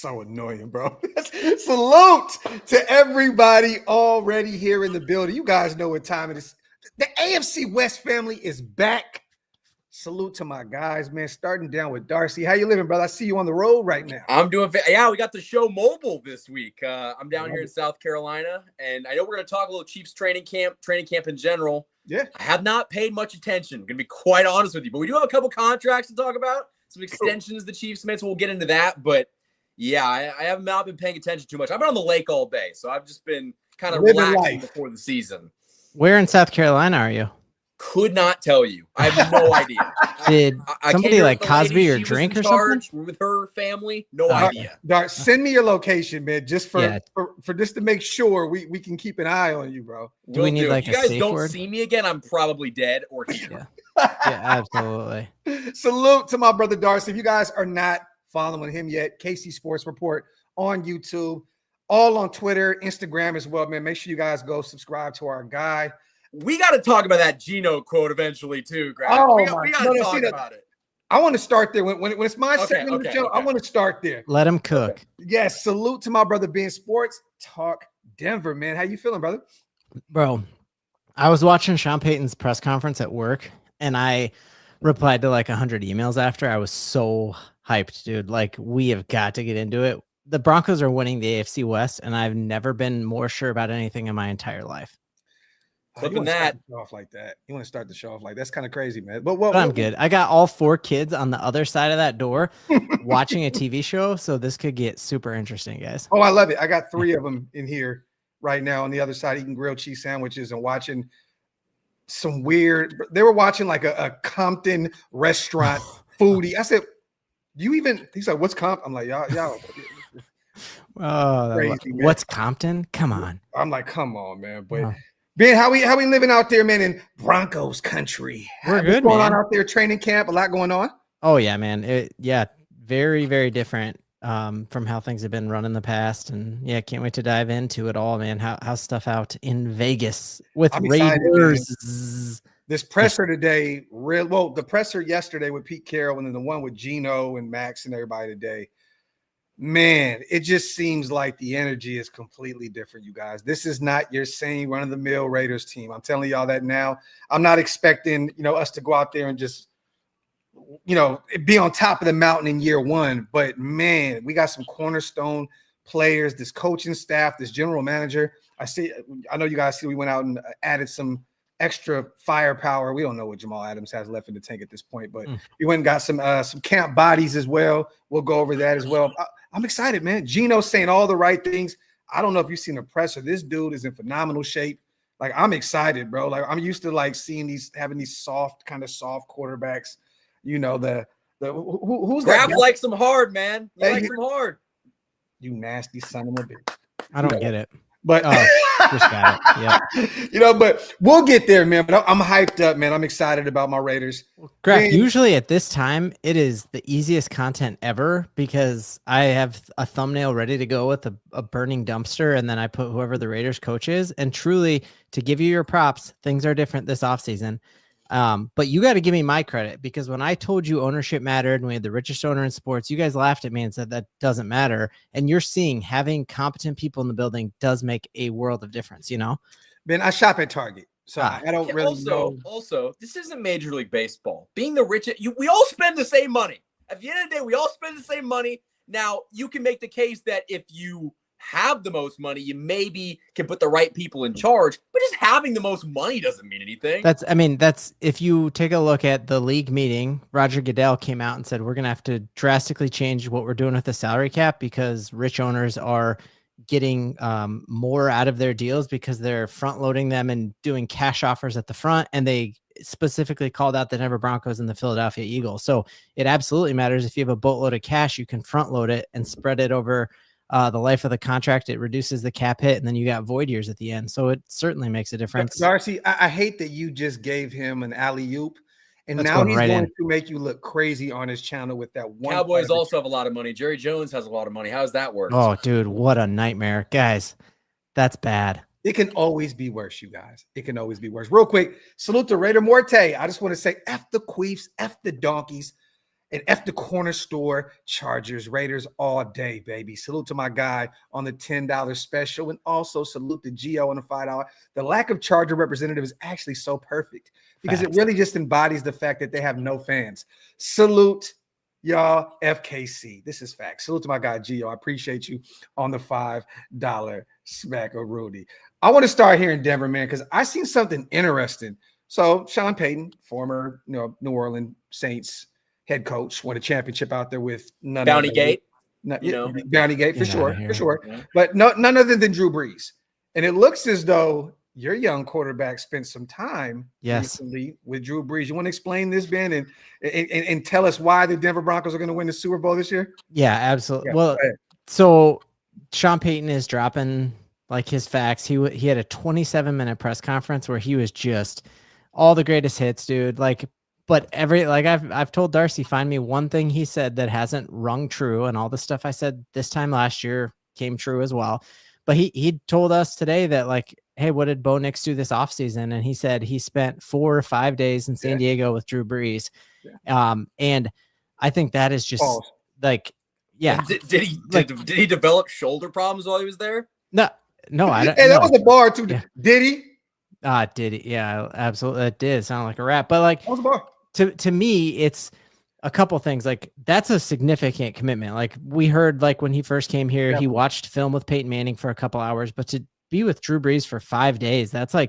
so annoying, bro. Salute to everybody already here in the building. You guys know what time it is. The AFC West family is back. Salute to my guys, man. Starting down with Darcy. How you living, brother? I see you on the road right now. I'm doing yeah, we got the show mobile this week. I'm down here in South Carolina, and I know we're going to talk a little Chiefs training camp in general. Yeah. I have not paid much attention. I'm going to be quite honest with you, but we do have a couple contracts to talk about. Some extensions the Chiefs made, so we'll get into that. But yeah, I have not been paying attention too much. I've been on the lake all day, so I've just been kind of relaxing before the season. Where in South Carolina are you? Could not tell you. I have no idea. Did somebody like Cosby your drink or something? With her family? No idea. Dart, send me your location, man, just for just to make sure we can keep an eye on you, bro. Do we need like if you guys safe don't word? see me again, I'm probably dead or here. Yeah, absolutely. Salute to my brother Darcy. If you guys are not following him yet, KC Sports Report on YouTube, all on Twitter, Instagram as well, man. Make sure you guys go subscribe to our guy. We got to talk about that Geno quote eventually too, Graphk. Oh, we got to talk about it. I want to start there. When it's my segment of the show, I want to start there. Let him cook. Yes, salute to my brother being Sports Talk Denver, man. How you feeling, brother? Bro, I was watching Sean Payton's press conference at work, and I replied to like 100 emails after. I was so hyped, dude. Like, we have got to get into it. The Broncos are winning the AFC West, and I've never been more sure about anything in my entire life. Flipping that off like that. You want to start the show off like that's kind of crazy, man. But I'm good. I got all 4 kids on the other side of that door watching a TV show, so this could get super interesting, guys. Oh, I love it. I got 3 of them in here right now on the other side eating grilled cheese sandwiches and watching some weird. They were watching like a Compton restaurant foodie. I said, "Do you even?" He's like, "What's Compton?" I'm like, "Y'all." Crazy, what's Compton? Come on. I'm like, come on, man. But Ben, how we living out there, man, in Broncos country? We're good, going man. on out there, training camp, a lot going on. Oh yeah, man. Very, very different from how things have been run in the past, and yeah, can't wait to dive into it all, man. How's stuff out in Vegas with Raiders? This presser today, the presser yesterday with Pete Carroll, and then the one with Geno and Max and everybody today. Man, it just seems like the energy is completely different, you guys. This is not your same run-of-the-mill Raiders team. I'm telling y'all that now. I'm not expecting, us to go out there and just, be on top of the mountain in year one. But, man, we got some cornerstone players, this coaching staff, this general manager. I know you guys see we went out and added some extra firepower. We don't know what Jamal Adams has left in the tank at this point, but we went and got some camp bodies as well. We'll go over that as well. I'm excited, man. Gino's saying all the right things. I don't know if you've seen the presser. This dude is in phenomenal shape. Like, I'm excited, bro. Like, I'm used to like seeing having these soft quarterbacks. Who's Graphk that? likes them hard, man. He likes them hard. You nasty son of a bitch. I don't get it. But just got it. Yeah. But we'll get there, man. But I'm hyped up, man. I'm excited about my Raiders. Graphk, usually at this time, it is the easiest content ever because I have a thumbnail ready to go with a burning dumpster, and then I put whoever the Raiders coach is. And truly, to give you your props, things are different this offseason. But you got to give me my credit because when I told you ownership mattered and we had the richest owner in sports, you guys laughed at me and said that doesn't matter. And you're seeing having competent people in the building does make a world of difference, Ben, I shop at Target, so I don't really know. Also, this isn't Major League Baseball. Being the richest, we all spend the same money. At the end of the day, we all spend the same money. Now, you can make the case that if you have the most money, you maybe can put the right people in charge, but just having the most money doesn't mean anything. That's if you take a look at the league meeting, Roger Goodell came out and said, we're going to have to drastically change what we're doing with the salary cap because rich owners are getting more out of their deals because they're front loading them and doing cash offers at the front. And they specifically called out the Denver Broncos and the Philadelphia Eagles. So it absolutely matters. If you have a boatload of cash, you can front load it and spread it over the life of the contract. It reduces the cap hit, and then you got void years at the end. So it certainly makes a difference. Darcy, I hate that you just gave him an alley-oop, and now he's going to make you look crazy on his channel with that one. Cowboys also have a lot of money. Jerry Jones has a lot of money. How does that work? Oh, dude, what a nightmare. Guys, that's bad. It can always be worse, you guys. It can always be worse. Real quick, salute to Raider Morte. I just want to say F the Queefs, F the Donkeys. And F the corner store, Chargers, Raiders all day, baby. Salute to my guy on the $10 special, and also salute to Gio on the $5. The lack of Charger representative is actually so perfect because Facts. it really just embodies the fact that they have no fans. Salute, y'all, FKC. This is facts. Salute to my guy, Gio. I appreciate you on the $5 smack of Rudy. I want to start here in Denver, man, because I seen something interesting. So Sean Payton, former New Orleans Saints head coach, won a championship out there with Bounty Gate. Bounty Gate for sure. Yeah. But none other than Drew Brees. And it looks as though your young quarterback spent some time recently with Drew Brees. You want to explain this, Ben, and tell us why the Denver Broncos are going to win the Super Bowl this year? Yeah, absolutely. Well, so Sean Payton is dropping like his facts. He had a 27-minute press conference where he was just all the greatest hits, dude. But I've told Darcy, find me one thing he said that hasn't rung true, and all the stuff I said this time last year came true as well. But he told us today that hey, what did Bo Nix do this offseason? And he said he spent 4 or 5 days in San Diego with Drew Brees. Yeah. And I think that is just Did he develop shoulder problems while he was there? No, I don't. Hey, that was a bar too. Yeah. Did he? Did he? Yeah, absolutely. It did sound like a rap, but that was a bar. To me, it's a couple things. That's a significant commitment. We heard when he first came here, he watched film with Peyton Manning for a couple hours, but to be with Drew Brees for 5 days, that's a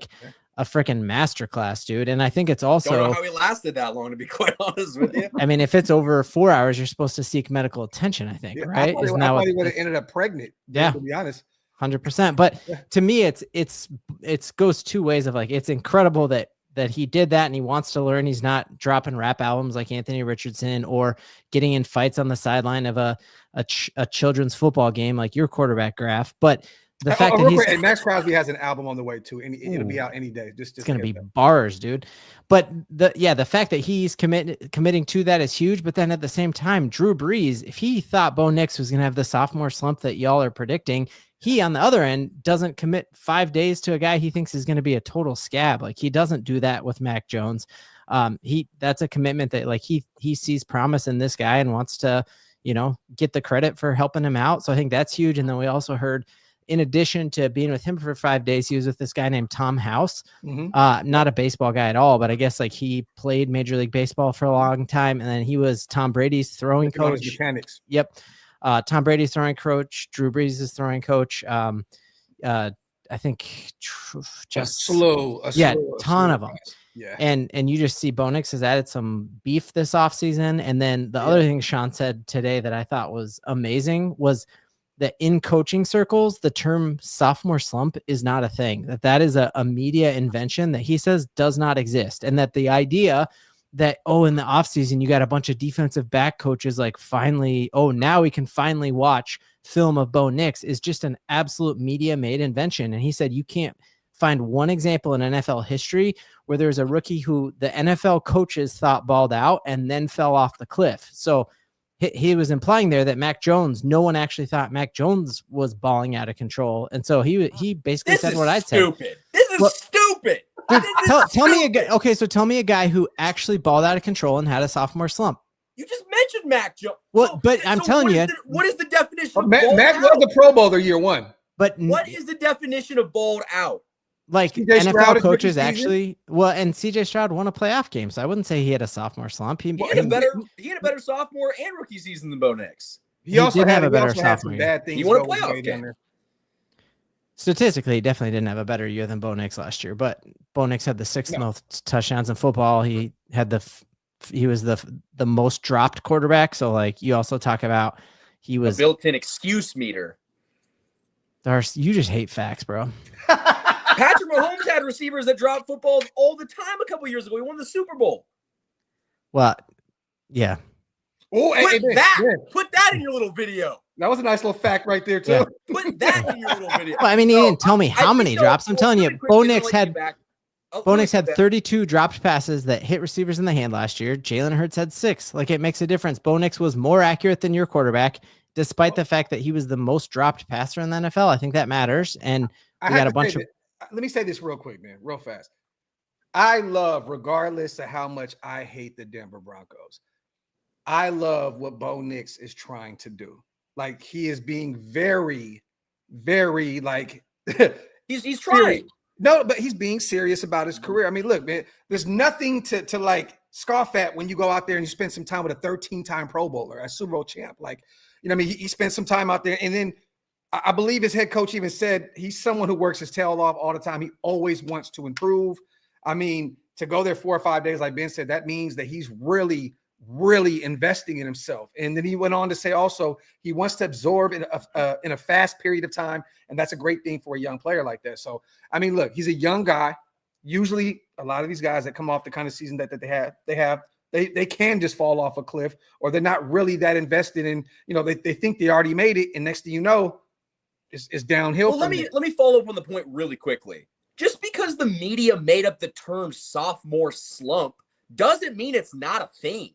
freaking masterclass, dude. And I think it's also don't know how he lasted that long, to be quite honest with you. I mean, if it's over 4 hours, you're supposed to seek medical attention, I think, right? I thought he would have ended up pregnant. Yeah, to be honest. 100%. But to me, it goes two ways of it's incredible that he did that and he wants to learn. He's not dropping rap albums like Anthony Richardson or getting in fights on the sideline of a children's football game like your quarterback, Graphk. But the fact that and Max Crosby has an album on the way too, and it'll be out any day. Just it's gonna be bars, dude. But the fact that he's committing to that is huge. But then at the same time, Drew Brees, if he thought Bo Nix was gonna have the sophomore slump that y'all are predicting, he on the other end doesn't commit 5 days to a guy he thinks is going to be a total scab. He doesn't do that with Mac Jones. That's a commitment that he sees promise in this guy and wants to, get the credit for helping him out. So I think that's huge. And then we also heard, in addition to being with him for 5 days, he was with this guy named Tom House, not a baseball guy at all, but I guess he played Major League Baseball for a long time. And then he was Tom Brady's throwing coach. Mechanics. Yep. Tom Brady's throwing coach, Drew Brees is throwing coach. I think just a ton of them. Yeah. And you just see Bo Nix has added some beef this offseason. And then the other thing Sean said today that I thought was amazing was that in coaching circles, the term sophomore slump is not a thing, that is a media invention that he says does not exist. And that the idea that, in the offseason, you got a bunch of defensive back coaches finally, now we can finally watch film of Bo Nix is just an absolute media made invention. And he said, you can't find one example in NFL history where there's a rookie who the NFL coaches thought balled out and then fell off the cliff. So he was implying there that Mac Jones, no one actually thought Mac Jones was balling out of control. And so he basically said what I'd say. This is stupid. Dude, tell me a guy. Okay, so tell me a guy who actually balled out of control and had a sophomore slump. You just mentioned Mac Jones. Well, but I'm telling you, what is the definition of Mac was the Pro Bowler year one. But what is the definition of balled out? NFL coaches actually, and CJ Stroud won a playoff game, so I wouldn't say he had a sophomore slump. He had a better sophomore and rookie season than Bo Nix. He also did have a better sophomore. Bad things. He won a playoff game. Statistically, he definitely didn't have a better year than Bo Nix last year, but Bo Nix had the 6th most touchdowns in football. He had he was the most dropped quarterback. So you also talk about he was a built-in excuse meter. You just hate facts, bro. Patrick Mahomes had receivers that dropped footballs all the time a couple years ago. He won the Super Bowl. Well, yeah. Oh, put that in your little video. That was a nice little fact right there, too. Yeah. Put that in your little video. Well, I mean, he didn't tell me how many drops. I'm telling you, Bo Nix had 32 dropped passes that hit receivers in the hand last year. Jalen Hurts had 6. It makes a difference. Bo Nix was more accurate than your quarterback, despite the fact that he was the most dropped passer in the NFL. I think that matters. And we got a bunch of. Let me say this real quick, man, real fast. I love, regardless of how much I hate the Denver Broncos, I love what Bo Nix is trying to do. Like, he is being very, very like he's trying. No, but he's being serious about his career. I mean, look, man, there's nothing to like scoff at when you go out there and you spend some time with a 13-time Pro Bowler, a Super Bowl champ. Like, you know, I mean, he spent some time out there, and then I believe his head coach even said he's someone who works his tail off all the time. He always wants to improve. I mean, to go there 4 or 5 days, like Ben said, that means that he's really, really investing in himself. And then he went on to say also he wants to absorb in a fast period of time, and that's a great thing for a young player like that. So, I mean, look, he's a young guy. Usually, a lot of these guys that come off the kind of season that they can just fall off a cliff, or they're not really that invested in. You know, they think they already made it, and next thing you know, it's downhill. Well, let me follow up on the point really quickly. Just because the media made up the term sophomore slump doesn't mean it's not a thing.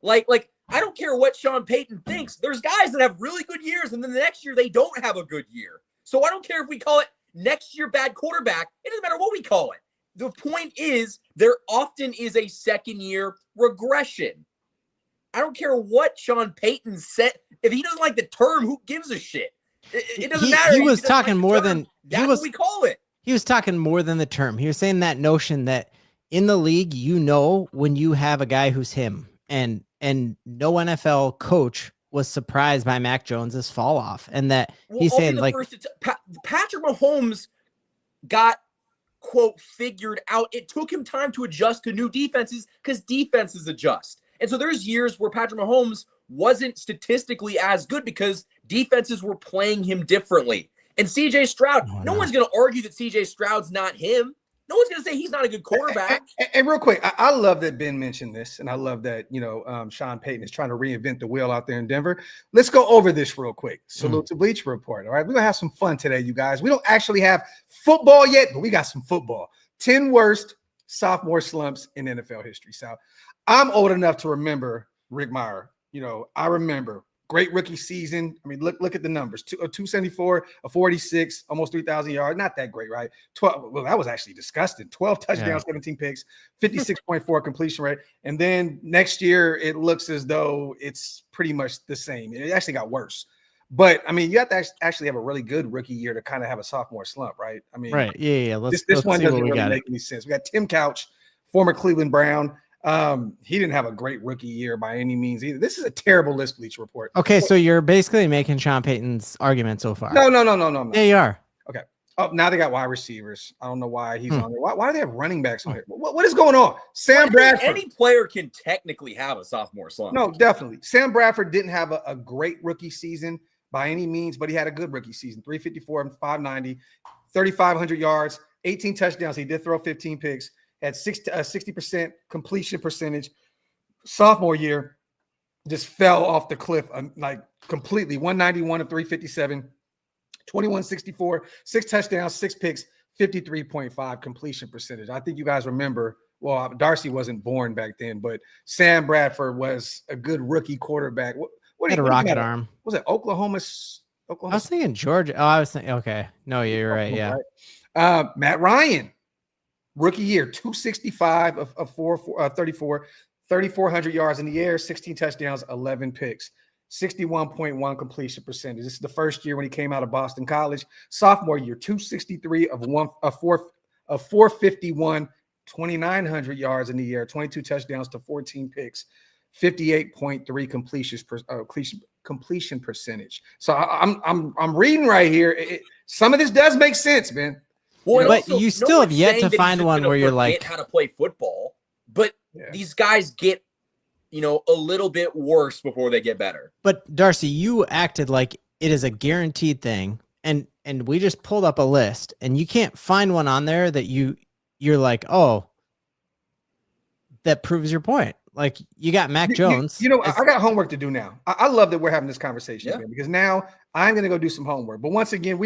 Like I don't care what Sean Payton thinks. There's guys that have really good years, and then the next year they don't have a good year. So I don't care if we call it next year bad quarterback. It doesn't matter what we call it. The point is there often is a second year regression. I don't care what Sean Payton said. If he doesn't like the term, who gives a shit? It doesn't matter. He was talking more than that's what we call it. He was talking more than the term. He was saying that notion that in the league, you know, when you have a guy who's him, and no NFL coach was surprised by Mac Jones's fall off, and that he's saying like Patrick Mahomes got quote figured out. It took him time to adjust to new defenses because defenses adjust. And so there's years where Patrick Mahomes wasn't statistically as good because defenses were playing him differently. And CJ Stroud, no one's going to argue that CJ Stroud's not him. No one's going to say he's not a good quarterback. And real quick, I love that Ben mentioned this, and I love that, you know, Sean Payton is trying to reinvent the wheel out there in Denver. Let's go over this real quick. Salute to Bleacher Report. All right, we're going to have some fun today, you guys. We don't actually have football yet, but we got some football. 10 worst sophomore slumps in NFL history. So I'm old enough to remember Rick Meyer. You know, I remember great rookie season. I mean, look at the numbers. 274, a 46, almost 3,000 yards. Not that great, right? 12. Well, that was actually disgusting. 12 touchdowns, 17 picks, 56.4 completion rate. And then next year, it looks as though it's pretty much the same. It actually got worse. But, I mean, you have to actually have a really good rookie year to kind of have a sophomore slump, right? I mean, right. Yeah. Let's one doesn't really make any sense. We got Tim Couch, former Cleveland Brown. He didn't have a great rookie year by any means either. This is a terrible list, Bleacher Report. Okay, so you're basically making Sean Payton's argument so far. No. Yeah, you are. Okay. Oh, now they got wide receivers. I don't know why he's on there. Why do they have running backs on here? What is going on? Sam Bradford. Any player can technically have a sophomore slump. No, definitely. Sam Bradford didn't have a great rookie season by any means, but he had a good rookie season. 354 and 590, 3,500 yards, 18 touchdowns. He did throw 15 picks. Had 60% completion percentage. Sophomore year, just fell off the cliff like completely. 191 of 357, 2164, 6 touchdowns, 6 picks, 53.5 completion percentage. I think you guys remember. Well, Darcy wasn't born back then, but Sam Bradford was a good rookie quarterback. What had a rocket arm. Was it Oklahoma? I was thinking Georgia. Oh, I was thinking. Okay, no, you're right. Yeah, right. Matt Ryan. Rookie year, 265 of 34, 3,400 yards in the air, 16 touchdowns, 11 picks, 61.1 completion percentage. This is the first year when he came out of Boston College. Sophomore year, 263 of 451, 2,900 yards in the air, 22 touchdowns to 14 picks, 58.3 completion percentage. So I'm reading right here. Some of this does make sense, man. Well, but also, you still have yet to find one where you're like how to play football, but these guys get, you know, a little bit worse before they get better. But Darcy, you acted like it is a guaranteed thing, and we just pulled up a list, and you can't find one on there that you're like, oh, that proves your point. Like you got Mac Jones. You know, I got homework to do now. I love that we're having this conversation again, because now I'm going to go do some homework. But once again,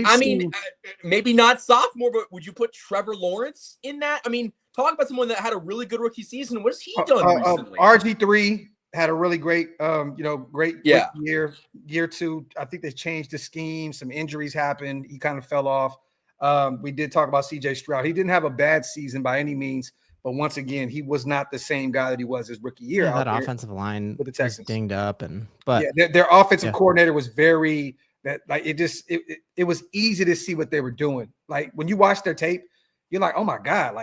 maybe not sophomore, but would you put Trevor Lawrence in that? I mean, talk about someone that had a really good rookie season. What has he done recently? RG3 had a really great, great year. Year 2, I think they changed the scheme. Some injuries happened. He kind of fell off. We did talk about CJ Stroud. He didn't have a bad season by any means, But once again, he was not the same guy that he was his rookie year. That offensive line with the was Texans dinged up, but their offensive coordinator was very it was easy to see what they were doing. Like when you watch their tape, you're like, oh my God.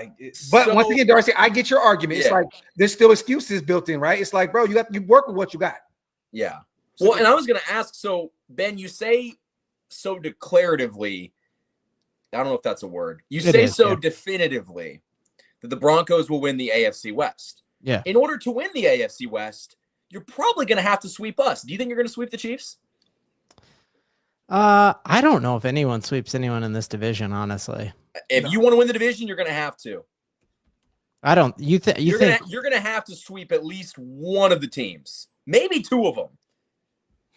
But once again, Darcy, I get your argument. It's like there's still excuses built in, right? It's like, bro, you work with what you got. Yeah. Well, and I was gonna ask, so Ben, you say so declaratively, I don't know if that's a word. You say definitively that the Broncos will win the AFC West. Yeah. In order to win the AFC West, you're probably going to have to sweep us. Do you think you're going to sweep the Chiefs? I don't know if anyone sweeps anyone in this division, honestly. If you want to win the division, you're going to have to. I don't. You're going to have to sweep at least one of the teams, maybe two of them.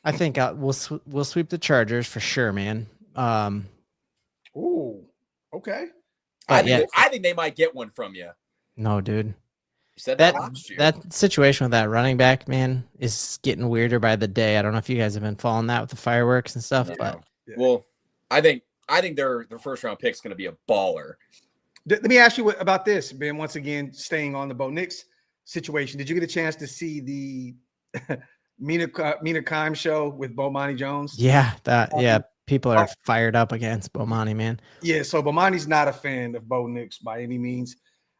I think we'll sweep the Chargers for sure, man. Ooh, okay. I think they might get one from you. No, dude. You said that last year. That situation with that running back, man, is getting weirder by the day. I don't know if you guys have been following that with the fireworks and stuff, but well, I think their first round pick is going to be a baller. Let me ask you about this, Ben. Once again, staying on the Bo Nix situation, did you get a chance to see the Mina Kimes show with Bomani Jones? Yeah, people are fired up against Bomani, man. Yeah, so Bomani's not a fan of Bo Nix by any means.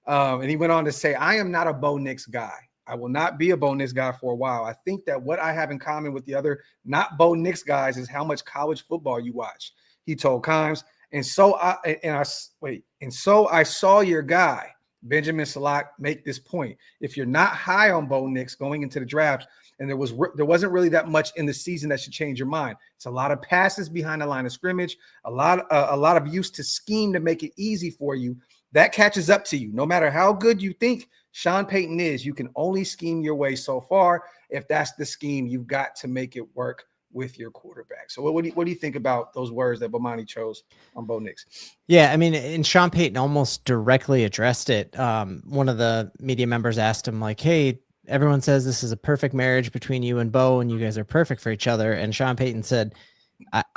And he went on to say, I am not a Bo Nix guy. I will not be a Bo Nix guy for a while. I think that what I have in common with the other not Bo Nix guys is how much college football you watch. He told Kimes. And so I saw your guy, Benjamin Salak, make this point. If you're not high on Bo Nix going into the draft, and there wasn't really that much in the season that should change your mind. It's a lot of passes behind the line of scrimmage, a lot of use to scheme to make it easy for you. That catches up to you. No matter how good you think Sean Payton is, you can only scheme your way so far. If that's the scheme, you've got to make it work with your quarterback. So what do you think about those words that Bomani chose on Bo Nix? Yeah, I mean, and Sean Payton almost directly addressed it. One of the media members asked him, like, hey, everyone says this is a perfect marriage between you and Bo, and you guys are perfect for each other. And Sean Payton said,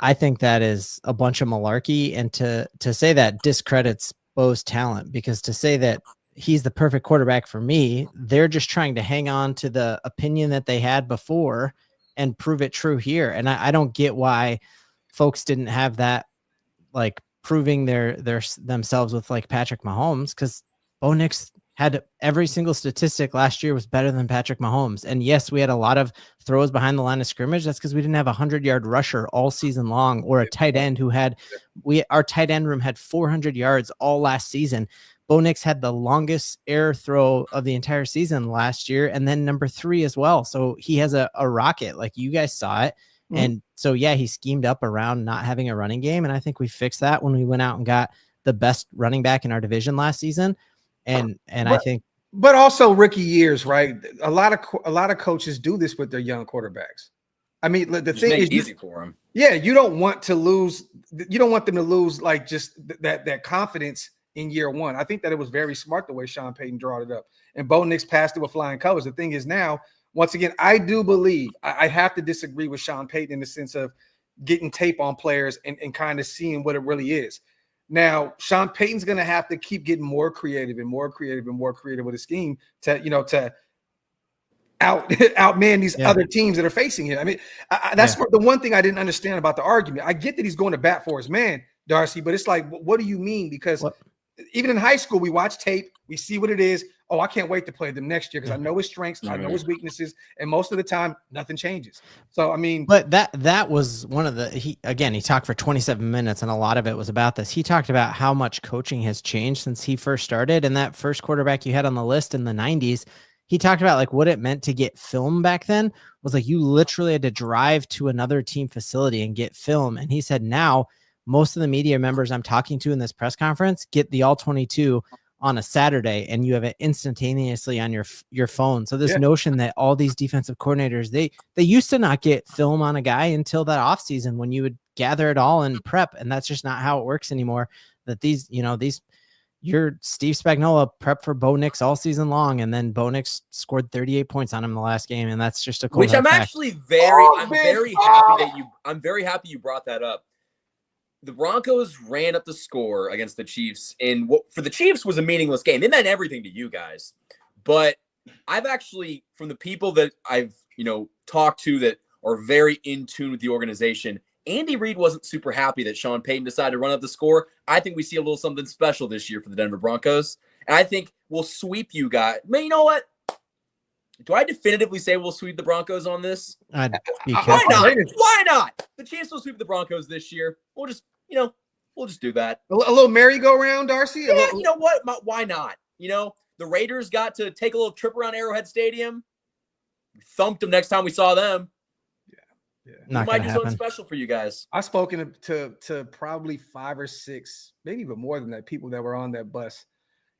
I think that is a bunch of malarkey. And to say that discredits Bo's talent, because to say that he's the perfect quarterback for me, they're just trying to hang on to the opinion that they had before and prove it true here. And I don't get why folks didn't have that, like, proving themselves with like Patrick Mahomes, because Bo Nix had every single statistic last year was better than Patrick Mahomes. And yes, we had a lot of throws behind the line of scrimmage. That's because we didn't have a 100-yard rusher all season long, or a tight end who our tight end room had 400 yards all last season. Bo Nix had the longest air throw of the entire season last year, and then number 3 as well. So he has a rocket, like you guys saw it. Mm-hmm. And so, yeah, he schemed up around not having a running game. And I think we fixed that when we went out and got the best running back in our division last season. I think, but also rookie years, right? A lot of coaches do this with their young quarterbacks. I mean, the thing is easy for them. Yeah, you don't want to lose. You don't want them to lose like just that confidence in year one. I think that it was very smart the way Sean Payton drawed it up, and Bo Nix passed it with flying colors. The thing is now, once again, I do believe I have to disagree with Sean Payton in the sense of getting tape on players and kind of seeing what it really is. Now, Sean Payton's going to have to keep getting more creative with his scheme to outman these other teams that are facing him. I mean, that's the one thing I didn't understand about the argument. I get that he's going to bat for his man, Darcy, but it's like, what do you mean? Because even in high school, we watch tape, we see what it is. Oh, I can't wait to play them next year because I know his strengths, I know his weaknesses, and most of the time, nothing changes. So, I mean, but that was one of the he talked for 27 minutes, and a lot of it was about this. He talked about how much coaching has changed since he first started, and that first quarterback you had on the list in the 90s. He talked about like what it meant to get film back then was like you literally had to drive to another team facility and get film. And he said now most of the media members I'm talking to in this press conference get the All-22 on a Saturday, and you have it instantaneously on your phone. So this notion that all these defensive coordinators, they used to not get film on a guy until that offseason when you would gather it all and prep. And that's just not how it works anymore. That your Steve Spagnuolo prepped for Bo Nix all season long, and then Bo Nix scored 38 points on him in the last game. And that's just a cool I'm very happy you brought that up. the Broncos ran up the score against the Chiefs in what for the Chiefs was a meaningless game. It meant everything to you guys. But I've actually, from the people that I've, talked to that are very in tune with the organization, Andy Reid wasn't super happy that Sean Payton decided to run up the score. I think we see a little something special this year for the Denver Broncos. And I think we'll sweep you guys. Man, you know what? Do I definitively say we'll sweep the Broncos on this? I'd be Why careful. not? Why not? The chance will sweep the Broncos this year. We'll just do that. A little merry-go-round, Darcy? Yeah, you know what? Why not? The Raiders got to take a little trip around Arrowhead Stadium. We thumped them next time we saw them. Yeah. We might do something special for you guys. I've spoken to probably 5 or 6, maybe even more than that, people that were on that bus,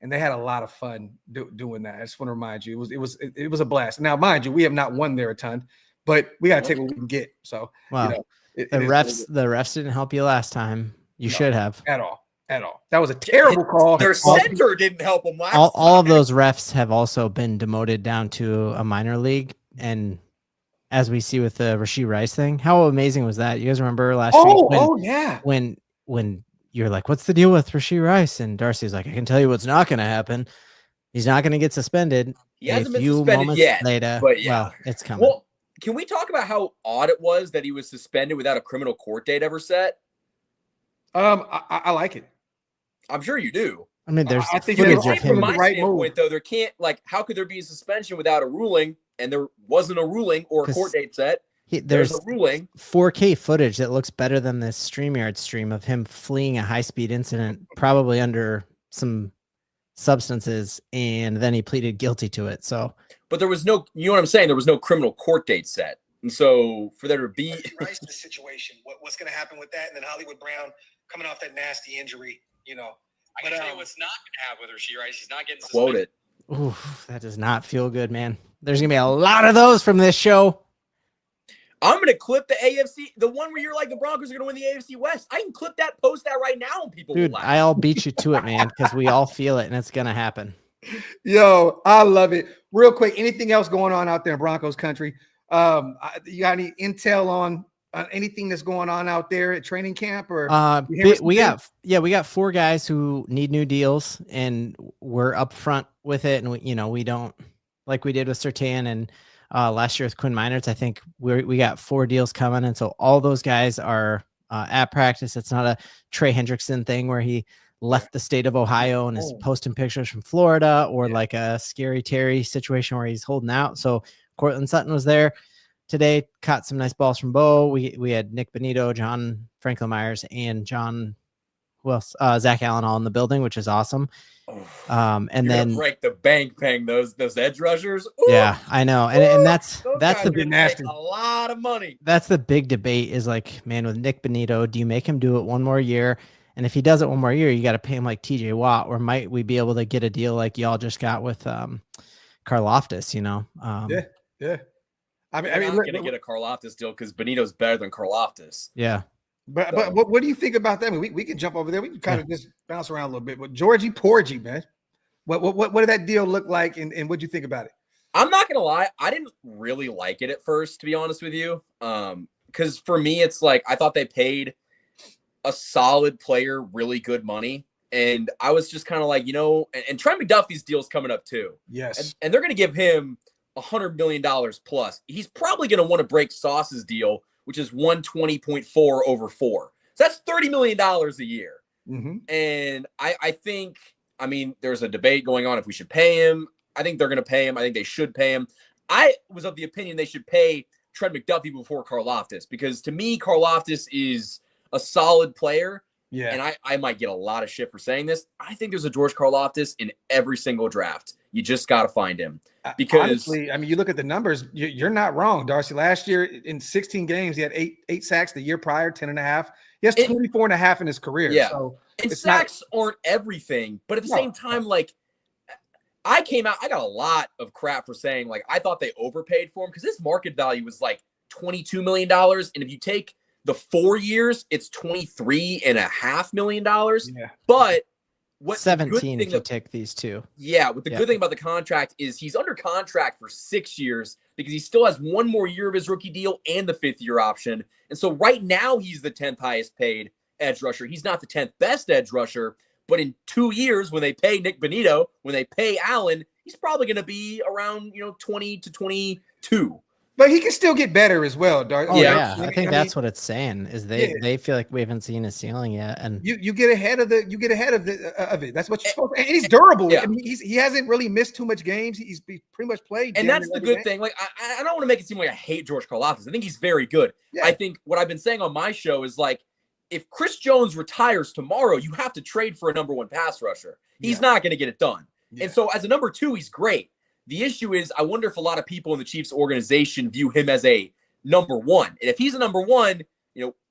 and they had a lot of fun doing that. I just want to remind you, it was a blast. Now, mind you, we have not won there a ton, but we got to take what we can get. So, wow. The refs didn't help you last time. You should have at all. That was a terrible call. Their center didn't help them last time. All of those refs have also been demoted down to a minor league, and as we see with the Rashee Rice thing, how amazing was that? You guys remember last week? When you're like, what's the deal with Rashee Rice? And Darcy's like, I can tell you what's not going to happen. He's not going to get suspended. He hasn't been suspended yet. Later, but yeah. Well, it's coming. Well, can we talk about how odd it was that he was suspended without a criminal court date ever set? I like it. I'm sure you do. I mean, there's I think footage it's of from him. my right standpoint, though, there can't how could there be a suspension without a ruling? And there wasn't a ruling or a court date set. There's a ruling. 4K footage that looks better than this StreamYard stream of him fleeing a high-speed incident, probably under some substances, and then he pleaded guilty to it. So, but there was no, you know what I'm saying? There was no criminal court date set, and so for there to be Rice the situation, what's going to happen with that? And then Hollywood Brown coming off that nasty injury, I can tell you what's not going to happen with Rashee Rice. He's not getting quote suspended. it. oof, that does not feel good, man. There's gonna be a lot of those from this show. I'm going to clip the AFC, the one where you're like the Broncos are going to win the AFC West. I can clip that, post that right now, and people Dude, will laugh. I'll beat you to it, man, because we all feel it, and it's gonna happen. Yo, I love it. Real quick, anything else going on out there in Broncos country? You got any intel on anything that's going on out there at training camp? Or we got 4 guys who need new deals, and we're upfront with it, and we don't, like we did with Surtain and last year with Quinn Meinerz. I think we got 4 deals coming, and so all those guys are at practice. It's not a Trey Hendrickson thing where he left the state of Ohio and is posting pictures from Florida, or like a Scary Terry situation where he's holding out. So Cortland Sutton was there today, caught some nice balls from Bo. We had Nick Benito, John Franklin Myers, and Zach Allen all in the building, which is awesome. And You're then gonna break the bank paying those edge rushers. Ooh, yeah, I know. And that's the big nasty. A lot of money. That's the big debate is like, man, with Nick Benito, do you make him do it one more year? And if he does it one more year, you got to pay him like TJ Watt, or might we be able to get a deal like y'all just got with Karlaftis, Yeah. I mean, we're not going to get a Karlaftis deal because Benito's better than Karlaftis. Yeah. But what do you think about that? I mean, we can jump over there. We can kind of just bounce around a little bit. But Georgie Porgy, man, what did that deal look like, and what do you think about it? I'm not gonna lie, I didn't really like it at first, to be honest with you. Because for me, it's like I thought they paid a solid player really good money, and I was just kind of like, and Trent McDuffie's deal's coming up too. Yes, and they're gonna give him $100 million plus. He's probably gonna want to break Sauce's deal, which is 120.4 over 4. So that's $30 million a year. Mm-hmm. And I think, there's a debate going on if we should pay him. I think they're going to pay him. I think they should pay him. I was of the opinion they should pay Trent McDuffie before Karlaftis, because to me, Karlaftis is a solid player. Yeah. And I might get a lot of shit for saying this. I think there's a George Karlaftis in every single draft. You just got to find him. Because honestly, you look at the numbers, you're not wrong, Darcy. Last year in 16 games, he had eight sacks. The year prior, 10.5. He has 24.5 in his career. Yeah. So and sacks aren't everything, but at the same time, like, I got a lot of crap for saying, like, I thought they overpaid for him because his market value was like $22 million. And if you take the 4 years, it's $23.5 million. Yeah. But what's 17 if you take these two. Yeah. What the good thing about the contract is he's under contract for 6 years because he still has one more year of his rookie deal and the 5th year option. And so right now he's the 10th highest paid. edge rusher. He's not the 10th best edge rusher, but in 2 years, when they pay Nick Bonito, when they pay Allen, he's probably going to be around 20 to 22. But he can still get better as well, Darth. Oh Yeah. yeah, I think that's what it's saying is they feel like we haven't seen his ceiling yet, and you get ahead of it. That's what you're supposed to. And he's durable. Yeah. I mean, he hasn't really missed too much games. He's pretty much played. And that's the good thing. Like, I don't want to make it seem like I hate George Karlaftis. I think he's very good. Yeah. I think what I've been saying on my show is like, if Chris Jones retires tomorrow, you have to trade for a number 1 pass rusher. He's not going to get it done. Yeah. And so as a number 2, he's great. The issue is, I wonder if a lot of people in the Chiefs organization view him as a number 1. And if he's a number 1,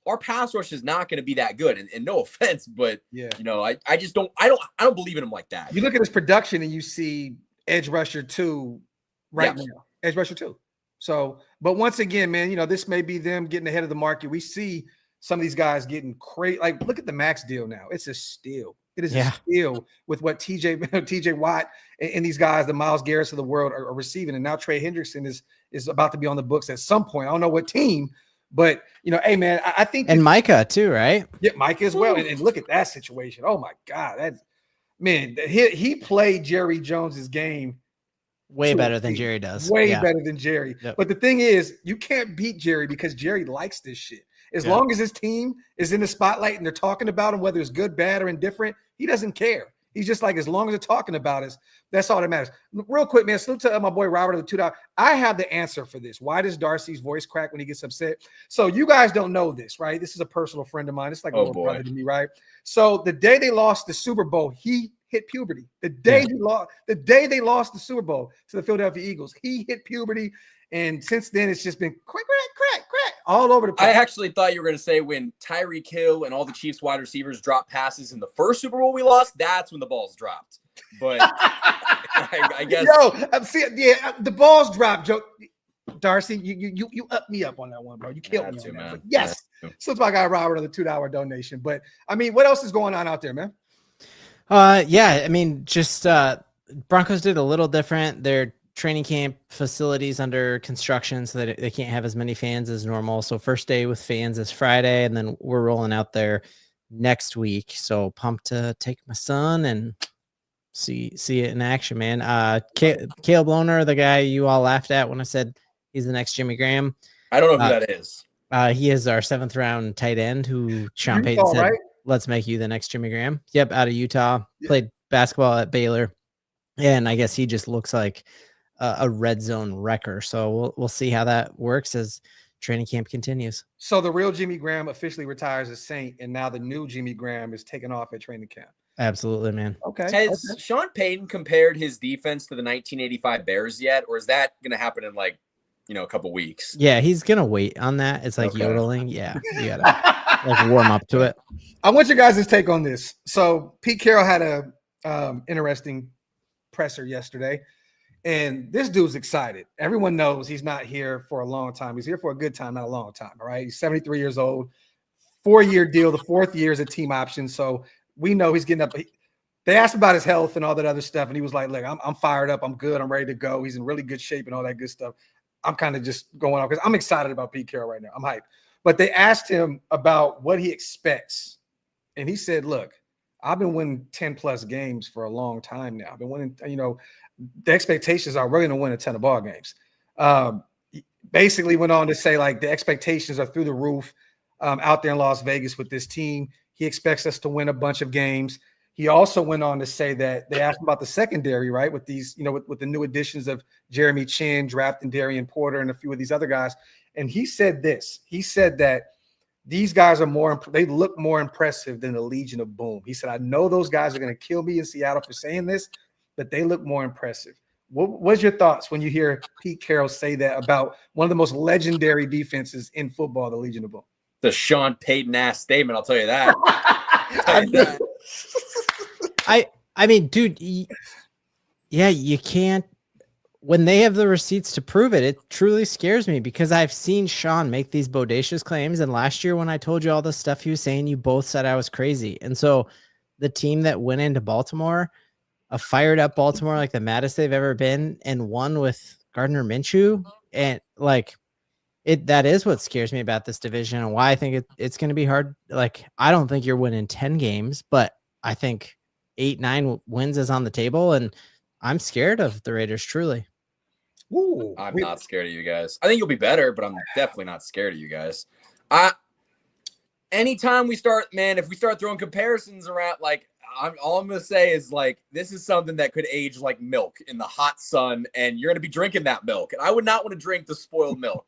our pass rush is not going to be that good. And no offense, but I just don't believe in him like that. You look at his production and you see edge rusher 2 now. Edge rusher 2. So, but once again, man, this may be them getting ahead of the market. We see some of these guys getting crazy. Like, look at the Max deal now. It's a steal. It is a steal with what TJ Watt and these guys, the Myles Garretts of the world, are receiving. And now Trey Hendrickson is about to be on the books at some point. I don't know what team, but hey man, I think Micah too, right? Yeah, Micah as well. And look at that situation. Oh my God, he played Jerry Jones's game way better than Jerry does. Way better than Jerry. Yep. But the thing is, you can't beat Jerry because Jerry likes this shit. As long as his team is in the spotlight and they're talking about him, whether it's good, bad, or indifferent, he doesn't care. He's just like, as long as they're talking about us, that's all that matters. Real quick, man, salute to my boy Robert of the $2. I have the answer for this. Why does Darcy's voice crack when he gets upset? So you guys don't know this, right? This is a personal friend of mine. It's like a little brother to me, right? So the day they lost the Super Bowl, he hit puberty. The day they lost the Super Bowl to the Philadelphia Eagles, he hit puberty. And since then, it's just been crack all over the place. I actually thought you were going to say when Tyreek Hill and all the Chiefs wide receivers dropped passes in the first Super Bowl we lost, that's when the balls dropped. But I guess. The balls dropped, Joe. Darcy, you up me up on that one, bro. You killed me on that. man. But yes. So it's my guy Robert of the $2 donation. But I mean, what else is going on out there, man? I mean, just Broncos did a little different. Their training camp facilities under construction, so that they can't have as many fans as normal. So first day with fans is Friday, and then we're rolling out there next week. So pumped to take my son and see it in action, man. Caleb Lohner, the guy you all laughed at when I said he's the next Jimmy Graham. I don't know who that is. He is our 7th round tight end who Sean Payton said, let's make you the next Jimmy Graham. Yep, out of Utah. Played basketball at Baylor. And I guess he just looks like a red zone wrecker. So we'll see how that works as training camp continues. So the real Jimmy Graham officially retires as Saint, and now the new Jimmy Graham is taking off at training camp. Absolutely, man. Okay. Has Sean Payton compared his defense to the 1985 Bears yet, or is that going to happen in a couple weeks? Yeah, he's gonna wait on that. It's like yodeling. Yeah, you gotta warm up to it. I want your guys' take on this. So Pete Carroll had a interesting presser yesterday, and this dude's excited. Everyone knows he's not here for a long time. He's here for a good time, not a long time. All right, he's 73 years old, 4-year deal. The 4th year is a team option, so we know he's getting up. They asked about his health and all that other stuff, and he was like, "Look, I'm fired up. I'm good. I'm ready to go. He's in really good shape and all that good stuff." I'm kind of just going off because I'm excited about Pete Carroll right now. I'm hyped. But they asked him about what he expects, and he said, "Look, I've been winning 10+ games for a long time now. I've been winning. The expectations are we're going to win a ton of ball games." Basically, went on to say like the expectations are through the roof out there in Las Vegas with this team. He expects us to win a bunch of games. He also went on to say that they asked about the secondary, right? With these, with the new additions of Jeremy Chin, drafting Darian Porter, and a few of these other guys. And he said this. He said that these guys they look more impressive than the Legion of Boom. He said, "I know those guys are going to kill me in Seattle for saying this, but they look more impressive." What's your thoughts when you hear Pete Carroll say that about one of the most legendary defenses in football, the Legion of Boom? The Sean Payton ass statement, I'll tell you that. I mean, dude, you can't. When they have the receipts to prove it, it truly scares me because I've seen Sean make these bodacious claims. And last year when I told you all the stuff he was saying, you both said I was crazy. And so the team that went into Baltimore, a fired up Baltimore, like the maddest they've ever been, and won with Gardner Minshew, and like That is what scares me about this division and why I think it's going to be hard. Like, I don't think you're winning 10 games, but I think 8-9 wins is on the table, and I'm scared of the Raiders, truly. Ooh, I'm not scared of you guys. I think you'll be better, but I'm definitely not scared of you guys. Anytime we start, man, if we start throwing comparisons around, like, all I'm going to say is, like, this is something that could age like milk in the hot sun, and you're going to be drinking that milk. And I would not want to drink the spoiled milk.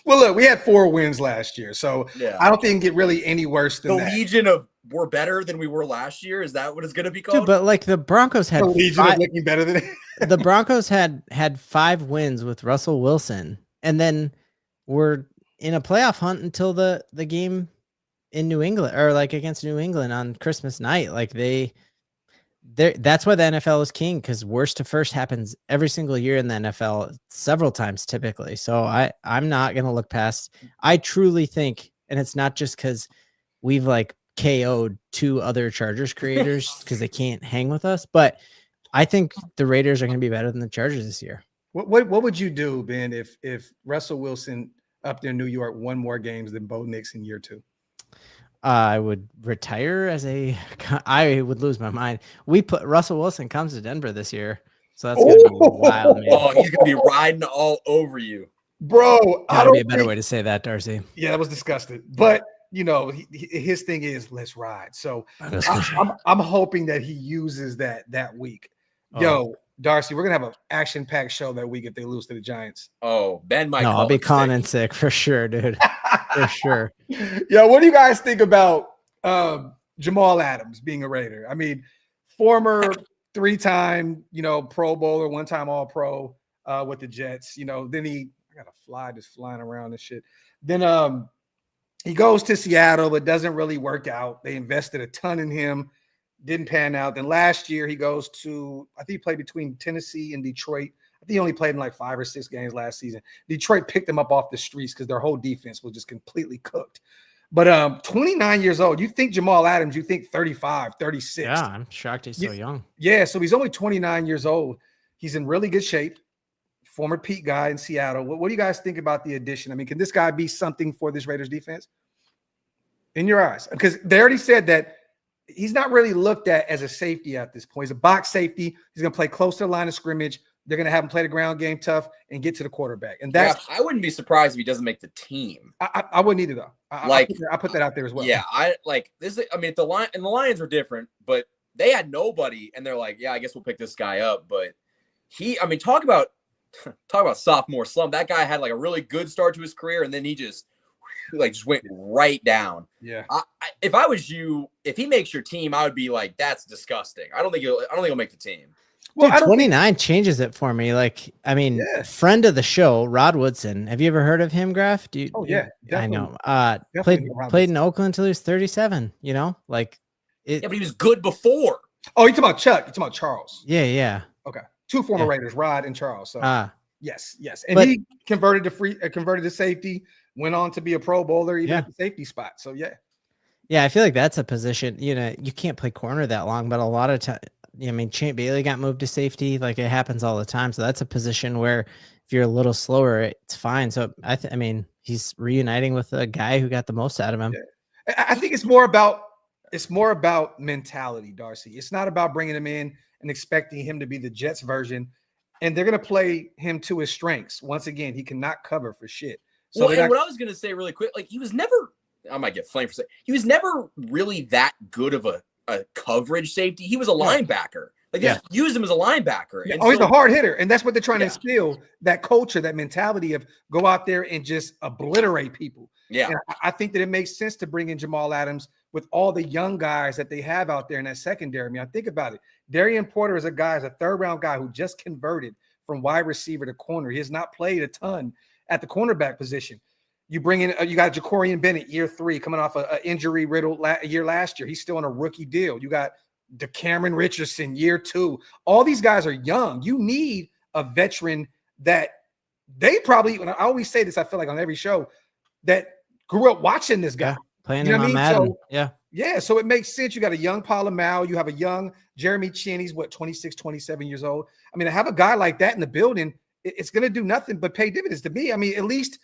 Well, look, we had 4 wins last year, so Yeah. I don't think it can get really any worse than The that. Legion of we're better than we were last year. Is that what it's going to be called? Dude, but like the Broncos had The Legion of looking better than the Broncos had 5 wins with Russell Wilson, and then were in a playoff hunt until the game in New England, or like against New England on Christmas night. Like that's why the NFL is king, because worst to first happens every single year in the NFL, several times typically. So I'm not going to look past. I truly think, and it's not just because we've like KO'd 2 other Chargers creators because they can't hang with us, but I think the Raiders are going to be better than the Chargers this year. What would you do, Ben, if Russell Wilson up there in New York won more games than Bo Nix in year 2? I would retire I would lose my mind. Russell Wilson comes to Denver this year, so that's going to be wild, man. Oh, he's going to be riding all over you. Bro, Gotta be a better way to say that, Darcy. Yeah, that was disgusting. But, you know, his thing is, let's ride. So I'm hoping that he uses that week. Yo, Darcy, we're going to have an action-packed show that week if they lose to the Giants. Oh, Ben might. No, I'll be calling in sick for sure, dude. For sure. Yo, what do you guys think about Jamal Adams being a Raider? I mean, former 3-time, Pro Bowler, 1-time All-Pro with the Jets. Then I got a fly just flying around and shit. Then he goes to Seattle, but doesn't really work out. They invested a ton in him. Didn't pan out. Then last year he goes to, I think he played between Tennessee and Detroit. I think he only played in like 5 or 6 games last season. Detroit picked him up off the streets because their whole defense was just completely cooked. But 29 years old, you think Jamal Adams, you think 35, 36. Yeah, I'm shocked he's so young. Yeah, so he's only 29 years old. He's in really good shape. Former Pete guy in Seattle. What do you guys think about the addition? I mean, can this guy be something for this Raiders defense? In your eyes? Because they already said that he's not really looked at as a safety at this point. He's a box safety. He's going to play close to the line of scrimmage. They're going to have him play the ground game tough and get to the quarterback. And that's I wouldn't be surprised if he doesn't make the team. I wouldn't either, though. I put that out there as well. Yeah, the Lions were different, but they had nobody, and they're like, yeah, I guess we'll pick this guy up. But talk about sophomore slump. That guy had like a really good start to his career, and then he just went right down. Yeah. If I was you, if he makes your team, I would be like, that's disgusting. I don't think he'll make the team. Well, dude, 29 changes it for me. Like, I mean, friend of the show, Rod Woodson. Have you ever heard of him, Graph? Yeah, I know. Played in Oakland until he was 37. But he was good before. Oh, you're talking about Chuck? You're talking about Charles? Yeah. Okay, 2 former Raiders, Rod and Charles. So yes, and he converted to safety. Went on to be a Pro Bowler, even at the safety spot. So yeah, I feel like that's a position. You can't play corner that long, but a lot of time. I mean, Champ Bailey got moved to safety. Like, it happens all the time. So that's a position where if you're a little slower, it's fine. So I mean, he's reuniting with a guy who got the most out of him. Yeah. I think it's more about mentality, Darcy. It's not about bringing him in and expecting him to be the Jets version. And they're going to play him to his strengths. Once again, he cannot cover for shit. So what I was going to say really quick, like, he was never, I might get flamed for saying, he was never really that good of a coverage safety. He was a linebacker. Like, they just used him as a linebacker. Yeah. He's a hard hitter. And that's what they're trying to instill, that culture, that mentality of go out there and just obliterate people. Yeah. And I think that it makes sense to bring in Jamal Adams with all the young guys that they have out there in that secondary. I mean, think about it. Darian Porter is a 3rd-round guy who just converted from wide receiver to corner. He has not played a ton at the cornerback position. You bring in, you got Jacorian Bennett, year 3, coming off an injury-riddled year last year. He's still on a rookie deal. You got DeCameron Richardson, year 2. All these guys are young. You need a veteran that they probably, and I always say this, I feel like on every show, that grew up watching this guy. Yeah, playing him on Madden. So, so it makes sense. You got a young Polamalu. You have a young Jeremy Chin. He's 26, 27 years old. I mean, to have a guy like that in the building, it's going to do nothing but pay dividends to me. I mean, at least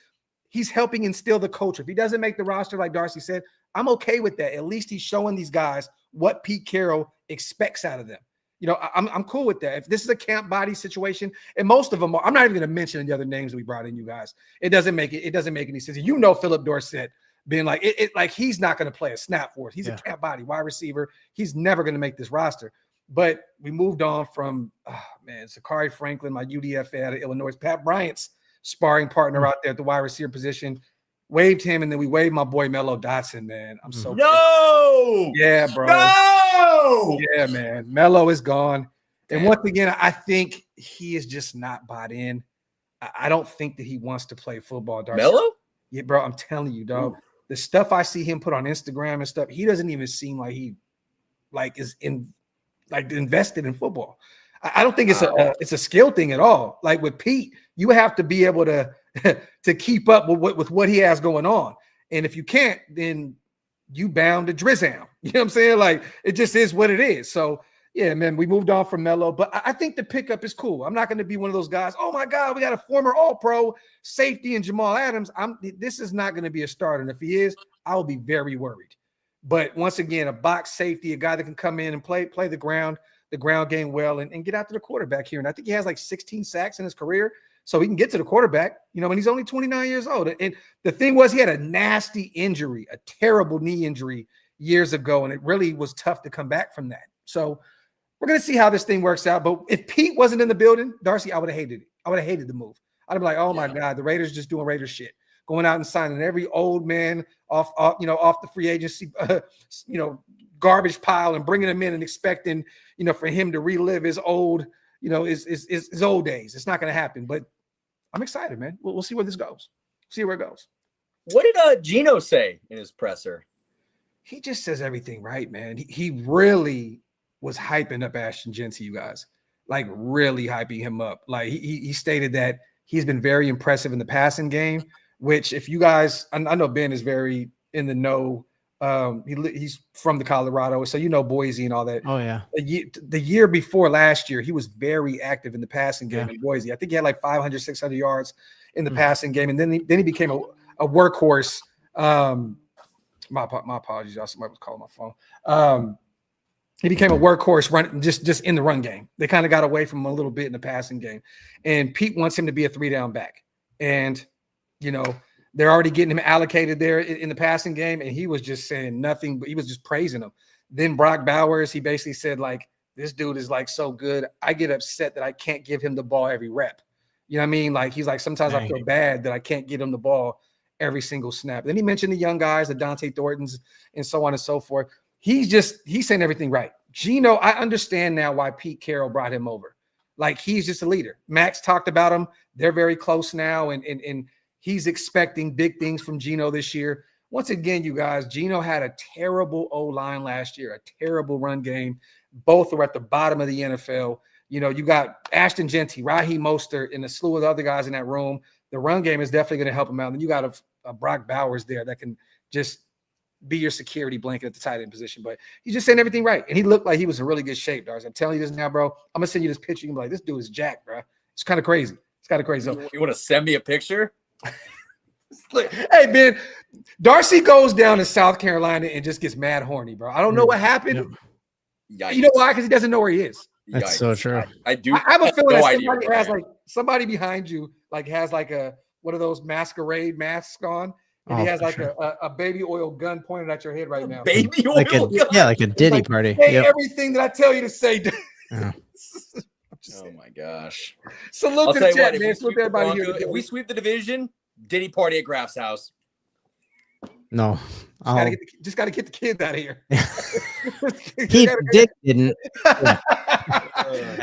he's helping instill the culture. If he doesn't make the roster, like Darcy said, I'm okay with that. At least he's showing these guys what Pete Carroll expects out of them. You know, I'm cool with that. If this is a camp body situation, and most of them are, I'm not even going to mention the other names we brought in, you guys. It doesn't make any sense. You know, Philip Dorsett being like, like he's not going to play a snap for us. He's a camp body wide receiver. He's never going to make this roster. But we moved on from, Sakari Franklin, my UDF out of Illinois, Pat Bryant's sparring partner out there at the wide receiver position. Waived him, and then we waived my boy Mello Dotson, man. I'm so no, yeah, bro. No, yeah, man. Mello is gone. And once again, I think he is just not bought in. I don't think that he wants to play football. Darcy. Mello? Yeah, bro. I'm telling you, dog. The stuff I see him put on Instagram and stuff, he doesn't even seem like he is invested in football. I don't think it's a skill thing at all. Like with Pete, you have to be able to keep up with what he has going on. And if you can't, then you bound to Drizzam. You know what I'm saying? Like it just is what it is. So yeah, man, we moved on from Mello, but I think the pickup is cool. I'm not going to be one of those guys. Oh my God, we got a former All-Pro safety in Jamal Adams. This is not going to be a starter. And if he is, I will be very worried. But once again, a box safety, a guy that can come in and play the ground game well and get after the quarterback here. And I think he has like 16 sacks in his career. So he can get to the quarterback, you know, and he's only 29 years old. And the thing was, he had a nasty injury, a terrible knee injury years ago, and it really was tough to come back from that. So we're going to see how this thing works out. But if Pete wasn't in the building, Darcy, I would have hated it. I would have hated the move. I'd be like, oh my God, the Raiders just doing Raiders shit, going out and signing every old man off the free agency, garbage pile and bringing him in and expecting, for him to relive his old, his old days. It's not going to happen, but I'm excited, man. We'll see where this goes. See where it goes. What did Gino say in his presser? He just says everything right, man. He really was hyping up Ashton Jeanty, you guys, like really hyping him up. Like he stated that he's been very impressive in the passing game, which if you guys, I know Ben is very in the know. He's from the Colorado, so Boise and all that. Oh yeah. The year before last year, he was very active in the passing game in Boise. I think he had like 500, 600 yards in the passing game, and then he became a workhorse. My apologies, y'all. Somebody was calling my phone. He became a workhorse run just in the run game. They kind of got away from him a little bit in the passing game, and Pete wants him to be a 3-down back, and they're already getting him allocated there in the passing game, and he was just saying nothing, but he was just praising him. Then Brock Bowers, he basically said, like, this dude is, like, so good. I get upset that I can't give him the ball every rep. You know what I mean? Like, he's like, sometimes I feel bad that I can't get him the ball every single snap. Then he mentioned the young guys, the Dante Thorntons, and so on and so forth. He's saying everything right. Gino, I understand now why Pete Carroll brought him over. Like, he's just a leader. Max talked about him. They're very close now, and he's expecting big things from Gino this year. Once again, you guys, Gino had a terrible O-line last year, a terrible run game. Both are at the bottom of the NFL. You got Ashton Jeanty, Raheem Mostert, and a slew of other guys in that room. The run game is definitely going to help him out. And then you got a Brock Bowers there that can just be your security blanket at the tight end position. But he's just saying everything right. And he looked like he was in really good shape, Darcy. I'm telling you this now, bro. I'm going to send you this picture. You're going to be like, this dude is jacked, bro. It's kind of crazy. It's kind of crazy. You want to send me a picture? Hey, man, Darcy goes down to South Carolina and just gets mad horny, bro. I don't know what happened. Yikes. You know why? Because he doesn't know where he is. That's so true. I do. I have a feeling no that idea somebody has somebody behind you has like a one of those masquerade masks on, and he has like a baby oil gun pointed at your head right now. Baby oil like gun. like a Diddy party. Say everything that I tell you to say. Oh my gosh! Salute to the chat, man. Salute everybody here. If we sweep the division, Diddy party at Graph's house. No, just got to get the kids out of here. Didn't.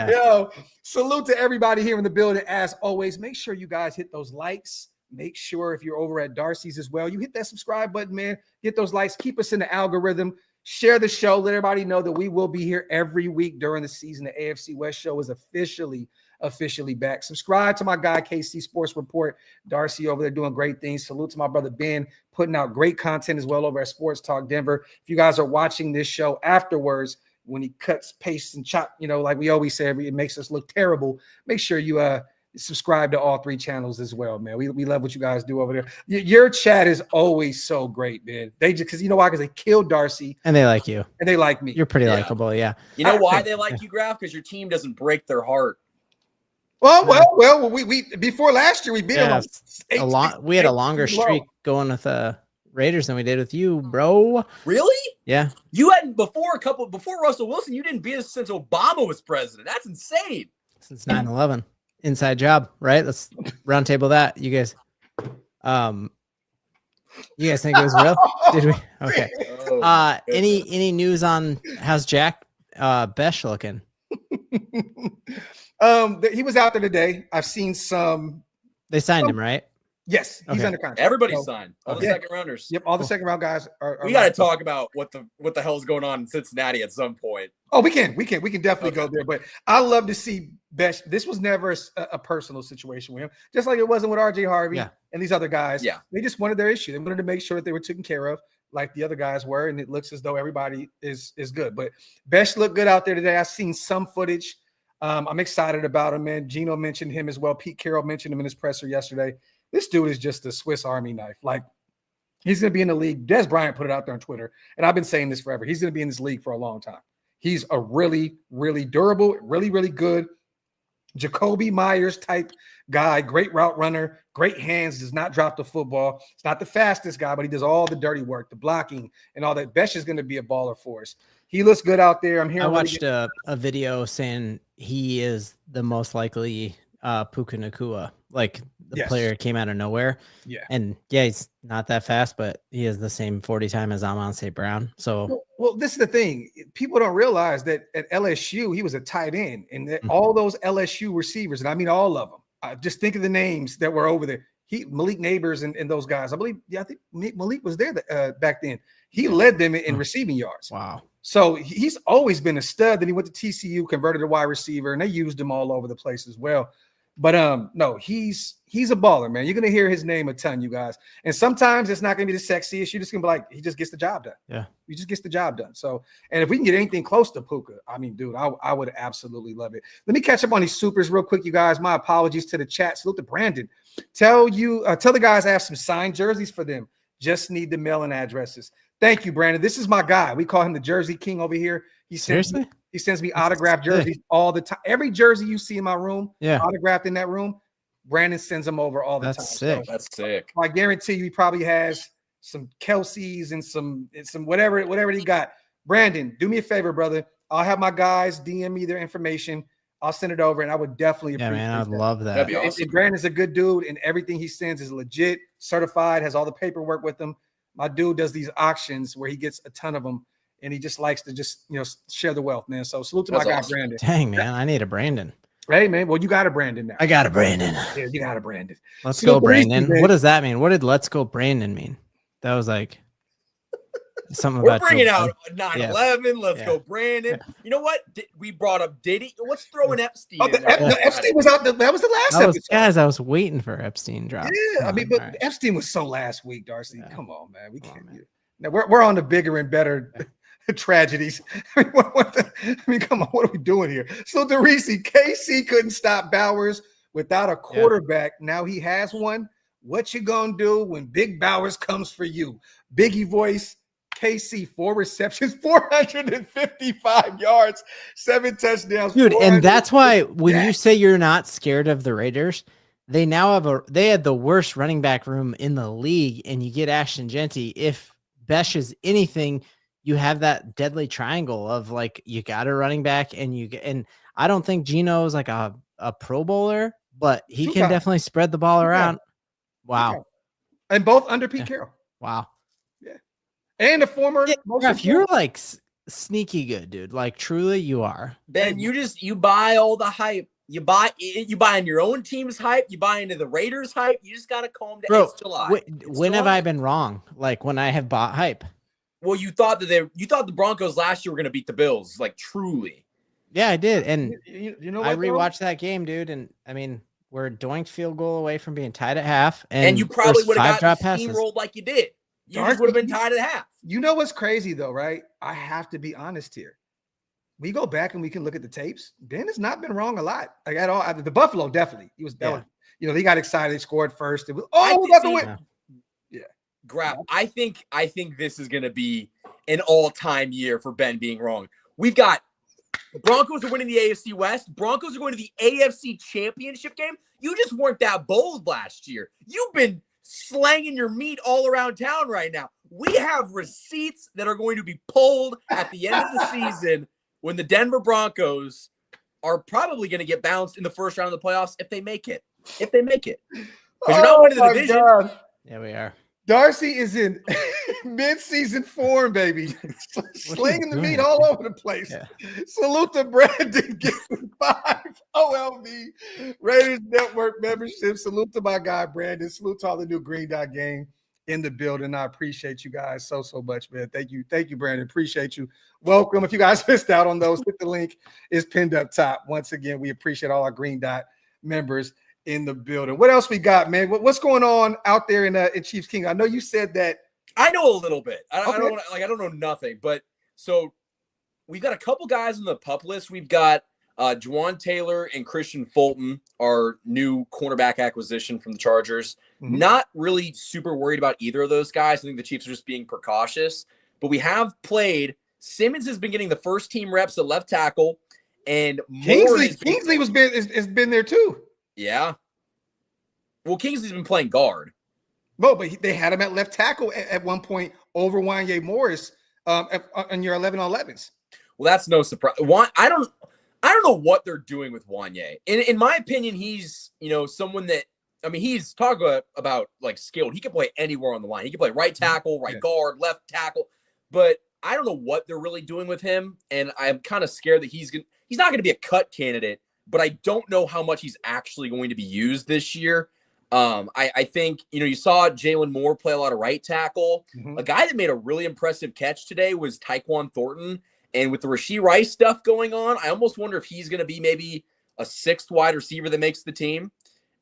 Yo, salute to everybody here in the building. As always, make sure you guys hit those likes. Make sure if you're over at Darcy's as well, you hit that subscribe button, man. Get those likes. Keep us in the algorithm. Share the show. Let everybody know that we will be here every week during the season. The AFC West show is officially back. Subscribe to my guy, KC Sports Report. Darcy over there doing great things. Salute to my brother Ben, putting out great content as well over at Sports Talk Denver. If you guys are watching this show afterwards, when he cuts, pastes, and chop, like we always say, it makes us look terrible. Make sure you subscribe to all 3 channels as well, man. We love what you guys do over there. Your chat is always so great, man. They just because you know why? Because they killed Darcy And they like you. and they like me. You're pretty likable, yeah. You know why they like you, Graphk? Because your team doesn't break their heart. Well, we before last year we beat them. We had a longer streak going with Raiders than we did with you, bro. Really? Yeah. You hadn't before Russell Wilson, you didn't beat us since Obama was president. That's insane. Since 9/11. Inside job, right? Let's round table that. You guys think it was real? Did we? Okay. Any news on how's Jack Besh looking? He was out there today. I've seen some. They signed him, right? Yes, he's under contract. Everybody signed. All the second rounders. Yep, all the second round guys are we got to talk about what the hell's going on in Cincinnati at some point. Oh, we can definitely go there. But I love to see Besh. This was never a personal situation with him, just like it wasn't with RJ Harvey and these other guys. Yeah, they just wanted their issue. They wanted to make sure that they were taken care of, like the other guys were, and it looks as though everybody is good. But Besh looked good out there today. I've seen some footage. I'm excited about him, man. Gino mentioned him as well. Pete Carroll mentioned him in his presser yesterday. This dude is just a Swiss Army knife. Like, he's going to be in the league. Des Bryant put it out there on Twitter, and I've been saying this forever. He's going to be in this league for a long time. He's a really, really durable, really, really good Jacoby Myers type guy, great route runner, great hands, does not drop the football. It's not the fastest guy, but he does all the dirty work, the blocking and all that. Besh is going to be a baller for us. He looks good out there. I'm hearing. I watched a video saying he is the most likely Puka Nacua, like the player came out of nowhere. Yeah. And he's not that fast, but he has the same 40 time as Amon St. Brown. So well, this is the thing. People don't realize that at LSU, he was a tight end, and that all those LSU receivers, and I mean all of them. Just think of the names that were over there. Malik Neighbors and those guys. I think Malik was there back then. He led them in receiving yards. Wow. So he's always been a stud. Then he went to TCU, converted to wide receiver, and they used him all over the place as well. But no, he's a baller, man. You're gonna hear his name a ton, you guys. And sometimes it's not gonna be the sexiest. You're just gonna be like, he just gets the job done. Yeah, he just gets the job done. So, and if we can get anything close to Puka, I mean, dude, I would absolutely love it. Let me catch up on these supers real quick, you guys. My apologies to the chat. Salute to Brandon. Tell the guys I have some signed jerseys for them. Just need the mailing addresses. Thank you, Brandon. This is my guy. We call him the Jersey King over here. He sends me autographed jerseys all the time. Every jersey you see in my room, autographed in that room, Brandon sends them over all the time. Sick. So, that's sick. I guarantee you he probably has some Kelsey's and some whatever he got. Brandon, do me a favor, brother. I'll have my guys DM me their information. I'll send it over, and I would definitely appreciate man, I'd love that. That'd be awesome. And Brandon's a good dude, and everything he sends is legit, certified, has all the paperwork with him. My dude does these auctions where he gets a ton of them, and he just likes to share the wealth, man. So salute to my guy, Brandon. Dang, man, I need a Brandon. Hey, man. Well, you got a Brandon now. I got a Brandon. Yeah, you got a Brandon. Let's go, Brandon. What does that mean? What did "Let's go, Brandon" mean? That was like something We're about bringing out 9/11. Let's go, Brandon. You know what? We brought up Diddy. Let's throw an Epstein. Epstein was out. That was the last episode. Guys, I was waiting for Epstein drop. Yeah, but Epstein was so last week, Darcy. Yeah. Come on, man. We can't. Now we're on the bigger and better tragedies. I mean, come on. What are we doing here? So DeRisi, KC couldn't stop Bowers without a quarterback. Now he has one. What you gonna do when Big Bowers comes for you? Biggie voice. KC, 4 receptions, 455 yards, 7 touchdowns. Dude, and that's why when you say you're not scared of the Raiders, they now have they had the worst running back room in the league, and you get Ashton Genty. If Besh is anything, you have that deadly triangle of like you got a running back, and I don't think Gino's like a Pro Bowler, but he can definitely spread the ball around. Wow. And both under Pete Carroll. Wow. And a former you're like sneaky good, dude. Like truly you are. Ben, you buy all the hype. You buy in your own team's hype. You buy into the Raiders hype. You just got to calm down. It's July. When have I been wrong? Like when I have bought hype? Well, you thought the Broncos last year were going to beat the Bills, like truly. Yeah, I did. And you know what, I rewatched that game, dude. And I mean, we're a doinked field goal away from being tied at half. And you probably would have got steamrolled like you did. You would have been tied at half. You know what's crazy though, right? I have to be honest here. we go back and we can look at the tapes. Ben has not been wrong a lot, like at all. The Buffalo definitely. He was, they got excited. They scored first. It was we got the win. Yeah, Graphk. I think this is going to be an all-time year for Ben being wrong. We've got the Broncos are winning the AFC West. Broncos are going to the AFC Championship game. You just weren't that bold last year. You've been slanging your meat all around town right now. We have receipts that are going to be pulled at the end of the season when the Denver Broncos are probably going to get bounced in the first round of the playoffs if they make it. Because you're not winning the division. God. Yeah, we are. Darcy is in mid-season form, baby. Slinging the meat all over the place. Yeah. Salute to Brandon getting 5 OLV Raiders Network membership. Salute to my guy, Brandon. Salute to all the new Green Dot Gang in the building. I appreciate you guys so much, man. Thank you, Brandon. Appreciate you. Welcome. If you guys missed out on those, hit the link. It's pinned up top. Once again, we appreciate all our Green Dot members in the building. What else we got, man? What's going on out there in Chiefs King? I know you said that. I know a little bit. I don't know nothing, but so we've got a couple guys on the PUP list. We've got Juwan Taylor and Christian Fulton, our new cornerback acquisition from the Chargers. Mm-hmm. Not really super worried about either of those guys. I think the Chiefs are just being precautious, but we have played. Simmons has been getting the first team reps at left tackle, and Kingsley has been there too. Yeah. Well, Kingsley's been playing guard. No, but they had him at left tackle at one point over Wanye Morris on your 11-on-11s. Well, that's no surprise. I don't know what they're doing with Wanye. In my opinion, he's someone that he's talking about like skilled. He can play anywhere on the line. He can play right tackle, right guard, left tackle. But I don't know what they're really doing with him, and I'm kind of scared that he's not going to be a cut candidate. But I don't know how much he's actually going to be used this year. I think, you saw Jalen Moore play a lot of right tackle. Mm-hmm. A guy that made a really impressive catch today was Tyquan Thornton. And with the Rashee Rice stuff going on, I almost wonder if he's going to be maybe a 6th wide receiver that makes the team.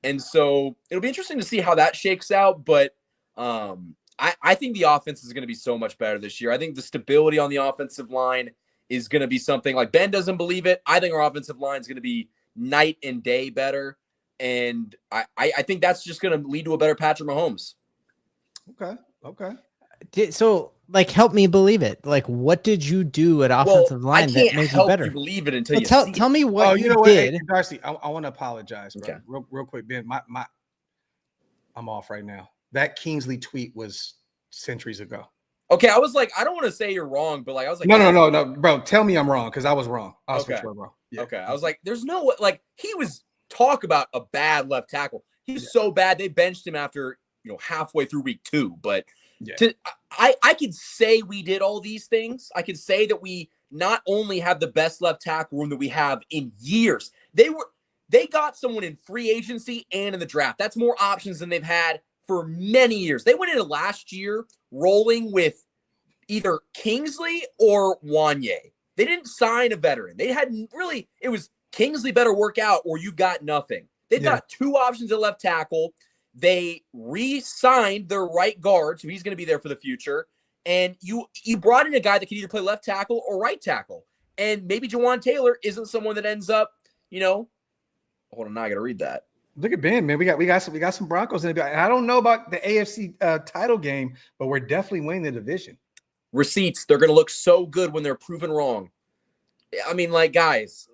And so it'll be interesting to see how that shakes out. But I think the offense is going to be so much better this year. I think the stability on the offensive line is going to be something like Ben doesn't believe it. I think our offensive line is going to be night and day better. And I think that's just going to lead to a better Patrick Mahomes. Okay. So, help me believe it. What did you do at offensive line that made you better? You believe it until you tell me what you did. Hey, Darcy, I want to apologize. Bro. Okay. Real quick, Ben. I'm off right now. That Kingsley tweet was centuries ago. Okay, I was like, I don't want to say you're wrong, but I was like, no, bro. Tell me I'm wrong because I was wrong. I was for sure wrong. Yeah. Okay, I was like, there's no way. He was. Talk about a bad left tackle. He's so bad they benched him after halfway through week 2. But I could say we did all these things. I could say that we not only have the best left tackle room that we have in years. They got someone in free agency and in the draft. That's more options than they've had for many years. They went into last year rolling with either Kingsley or Wanye. They didn't sign a veteran. They hadn't really. It was. Kingsley better work out or you got nothing. They've got 2 options at left tackle. They re-signed their right guard, so he's going to be there for the future. And you brought in a guy that can either play left tackle or right tackle. And maybe Juwan Taylor isn't someone that ends up, hold on, now I got to read that. Look at Ben, man. We got some Broncos in it. I don't know about the AFC title game, but we're definitely winning the division. Receipts, they're going to look so good when they're proven wrong. Guys,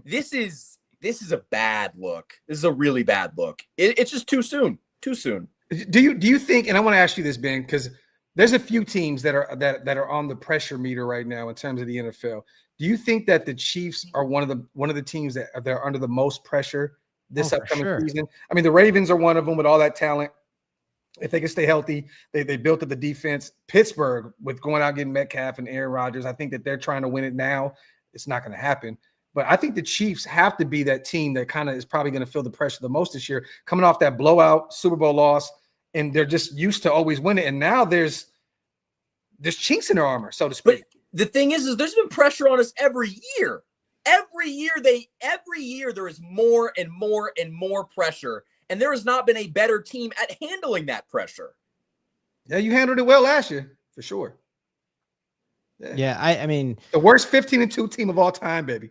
this is a bad look. This is a really bad look. It's just too soon. Do you think? And I want to ask you this, Ben, because there's a few teams that are on the pressure meter right now in terms of the NFL. Do you think that the Chiefs are one of the teams that are under the most pressure this upcoming season? The Ravens are one of them with all that talent. If they can stay healthy, they built up the defense. Pittsburgh with going out getting Metcalf and Aaron Rodgers. I think that they're trying to win it now. It's not going to happen. But I think the Chiefs have to be that team that kind of is probably going to feel the pressure the most this year, coming off that blowout Super Bowl loss, and they're just used to always winning. And now there's chinks in their armor, so to speak. But the thing is there's been pressure on us every year. Every year there is more and more and more pressure, and there has not been a better team at handling that pressure. Yeah, you handled it well last year, for sure. Yeah, I mean, the worst 15-2 team of all time, baby.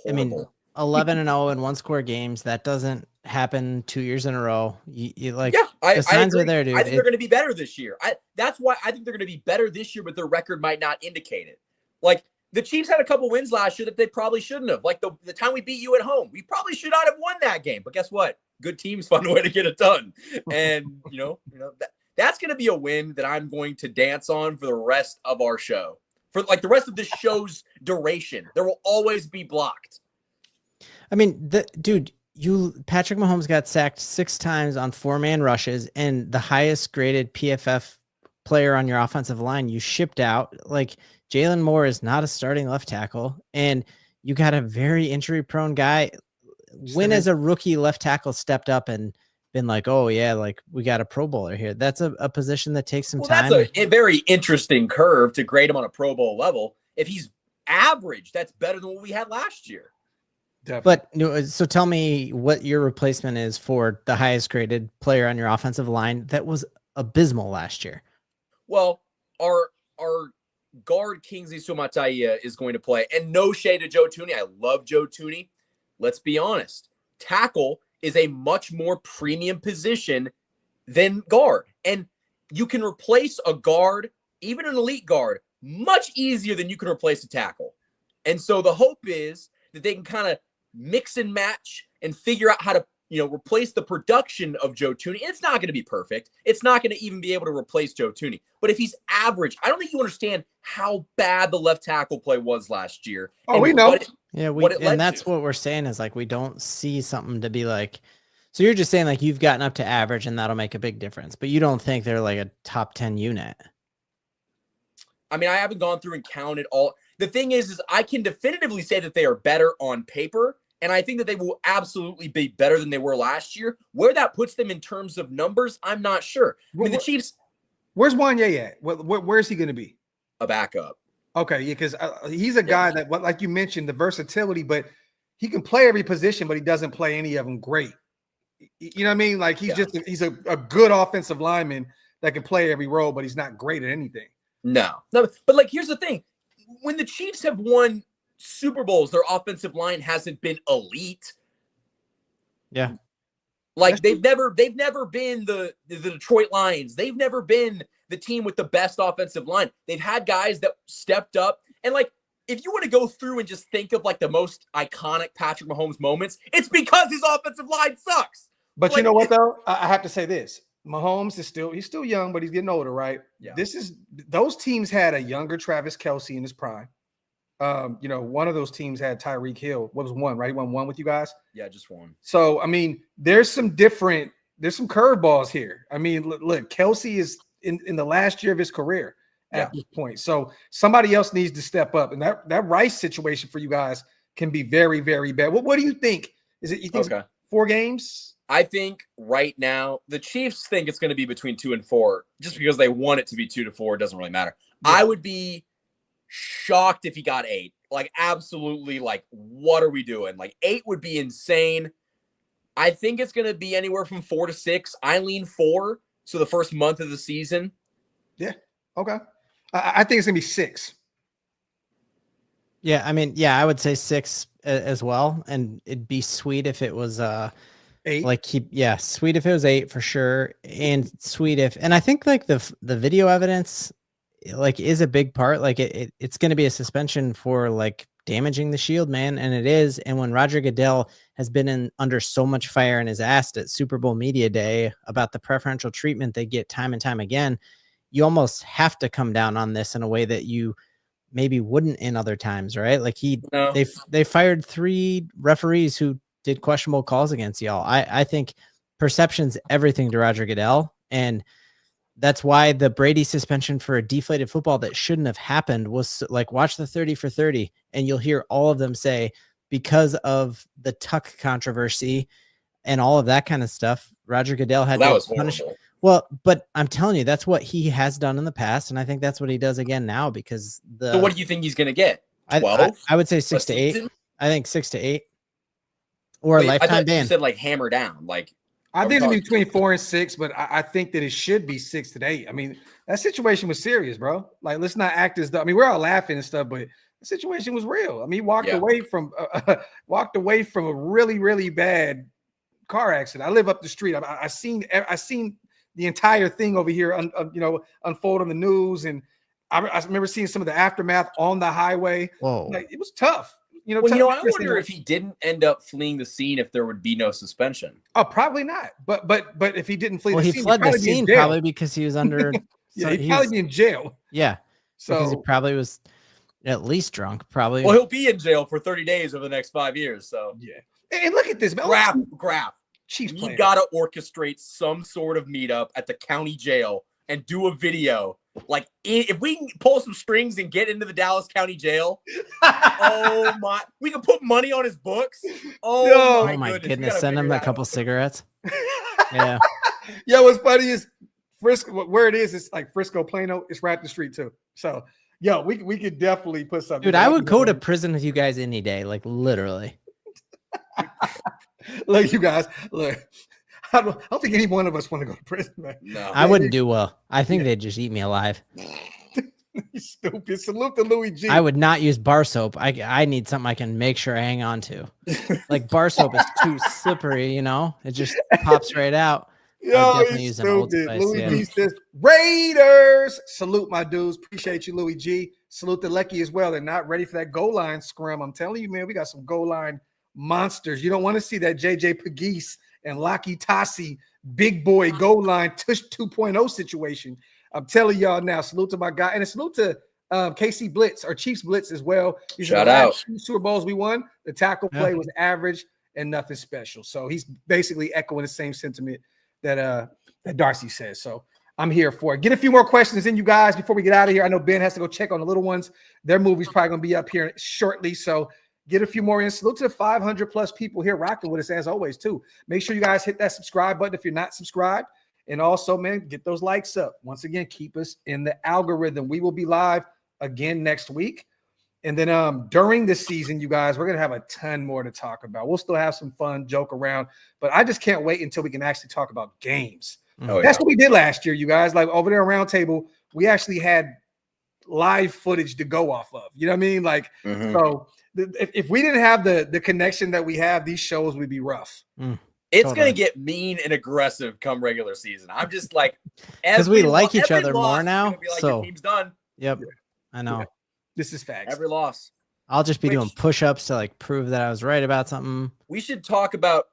Horrible. 11-0 in one-score games. That doesn't happen 2 years in a row. You like, yeah, the signs agree. are there, dude. I think they're going to be better this year. That's why I think they're going to be better this year, but their record might not indicate it. Like, the Chiefs had a couple wins last year that they probably shouldn't have. Like the time we beat you at home, we probably should not have won that game. But guess what? Good teams find a way to get it done. And that's going to be a win that I'm going to dance on for the rest of our show. For like the rest of this show's duration, there will always be blocked. I mean, Patrick Mahomes got sacked 6 times on 4-man rushes, and the highest graded PFF player on your offensive line you shipped out. Like, Jalen Moore is not a starting left tackle, and you got a very injury-prone guy. When as a rookie left tackle stepped up and been like, oh yeah, like we got a Pro Bowler here. That's a position that takes some time. That's a very interesting curve to grade him on a Pro Bowl level. If he's average, that's better than what we had last year. Definitely. But so tell me what your replacement is for the highest graded player on your offensive line that was abysmal last year. Well, our guard Kingsley Suamataia is going to play, and no shade to Joe Thuney. I love Joe Thuney. Let's be honest. Tackle is a much more premium position than guard, and you can replace a guard, even an elite guard, much easier than you can replace a tackle. And so the hope is that they can kind of mix and match and figure out how to, replace the production of Joe Thuney. It's not going to be perfect. It's not going to even be able to replace Joe Thuney. But if he's average, I don't think you understand how bad the left tackle play was last year. Oh, we know. And that's what we're saying is like, we don't see something to be like, so you're just saying like you've gotten up to average and that'll make a big difference, but you don't think they're like a top 10 unit. I mean, I haven't gone through and counted all. The thing is I can definitively say that they are better on paper. And I think that they will absolutely be better than they were last year. Where that puts them in terms of numbers, I'm not sure. I mean, the Chiefs. Where's Wanye at? Where's he going to be? A backup. Okay, yeah, because he's a guy that, like you mentioned, the versatility, but he can play every position, but he doesn't play any of them great. You know what I mean? Like he's a good offensive lineman that can play every role, but he's not great at anything. No, but like here's the thing: when the Chiefs have won Super Bowls, their offensive line hasn't been elite. Yeah. Like they've never been the Detroit Lions. They've never been the team with the best offensive line. They've had guys that stepped up. And like, if you want to go through and just think of like the most iconic Patrick Mahomes moments, it's because his offensive line sucks. But like, you know what though? I have to say this. Mahomes is he's still young, but he's getting older, right? Yeah. Those teams had a younger Travis Kelce in his prime. One of those teams had Tyreek Hill. What was one, right? He won one with you guys? Yeah, just one. So, I mean, there's some curveballs here. I mean, look, Kelce is in the last year of his career at this point. So somebody else needs to step up. And that Rice situation for you guys can be very, very bad. What do you think? You think it's 4 games? I think right now the Chiefs think it's going to be between 2 and 4 just because they want it to be 2 to 4. It doesn't really matter. Yeah. I would be shocked if he got 8. Like, absolutely, like, what are we doing? Like, 8 would be insane. I think it's going to be anywhere from 4 to 6. I lean 4. So the first month of the season. Yeah. Okay. I think it's going to be 6. Yeah. I mean, yeah, I would say 6 as well. And it'd be sweet if it was 8. Sweet if it was 8 for sure. And sweet and I think like the video evidence like is a big part. Like it's going to be a suspension for like damaging the shield, man. And it is. And when Roger Goodell has been under so much fire and is asked at Super Bowl Media Day about the preferential treatment they get time and time again, you almost have to come down on this in a way that you maybe wouldn't in other times, right? Like they fired 3 referees who did questionable calls against y'all. I think perception's everything to Roger Goodell. And that's why the Brady suspension for a deflated football that shouldn't have happened was like, watch the 30 for 30. And you'll hear all of them say, because of the Tuck controversy and all of that kind of stuff, Roger Goodell had to punish. Well, but I'm telling you, that's what he has done in the past. And I think that's what he does again now because So what do you think he's going to get? 12? I would say 6 to 8. I think 6 to 8 or a lifetime ban. You said like hammer down. Like I think it's between 4 and 6, but I think that it should be 6 to 8. I mean, that situation was serious, bro. Like, let's not act as though. I mean, we're all laughing and stuff, but the situation was real. I mean, he walked away from a really, really bad car accident. I live up the street. I seen the entire thing over here, unfold on the news, and I remember seeing some of the aftermath on the highway. Whoa, like, it was tough. I wonder if he didn't end up fleeing the scene, if there would be no suspension. Oh, probably not. But if he didn't flee the scene, he fled the scene probably because he was under. He'd probably be in jail. Yeah, so because he probably was at least drunk. Probably. Well, he'll be in jail for 30 days over the next 5 years. So yeah. And look at this, man. Graphk. Chiefs you got to orchestrate some sort of meetup at the county jail and do a video. Like, if we can pull some strings and get into the Dallas County Jail, oh my, we can put money on his books. Oh my goodness. Send him a couple cigarettes. Yeah. Yo, what's funny is Frisco, where it is, it's like Frisco, Plano. It's right up the street too. So, yo, we could definitely put something. Dude, I would go to prison with you guys any day, like literally. Look, you guys, look. I don't think any one of us want to go to prison, man. No, I wouldn't do well. I think they'd just eat me alive. You stupid. Salute to Louis G. I would not use bar soap. I need something I can make sure I hang on to. Like bar soap is too slippery, it just pops right out. Yo, he's stupid. Louis G says, Raiders. Salute my dudes. Appreciate you, Louis G. Salute the Lecky as well. They're not ready for that goal line scrum. I'm telling you, man, we got some goal line monsters. You don't want to see that JJ Pegues and Laki Tassi big boy goal line tush 2.0 situation. I'm telling y'all now, salute to my guy. And a salute to KC Blitz or Chiefs Blitz as well. Shout out. Super Bowls we won. The tackle play was average and nothing special. So he's basically echoing the same sentiment that Darcy says. So I'm here for it. Get a few more questions in, you guys, before we get out of here. I know Ben has to go check on the little ones. Their movie's probably going to be up here shortly. So get a few more in. Salute to the 500 plus people here rocking with us as always, too. Make sure you guys hit that subscribe button if you're not subscribed. And also, man, get those likes up. Once again, keep us in the algorithm. We will be live again next week. And then during this season, you guys, we're going to have a ton more to talk about. We'll still have some fun, joke around. But I just can't wait until we can actually talk about games. That's what we did last year, you guys. Like over there at Round Table, we actually had live footage to go off of. You know what I mean? Like, so if we didn't have the connection that we have, these shows would be rough. It's going to get mean and aggressive come regular season. I'm just like, because we like each other more now. Like, so your team's done. Yep. I know. Yeah. This is facts. Every loss. I'll just be doing push-ups to like prove that I was right about something. We should talk about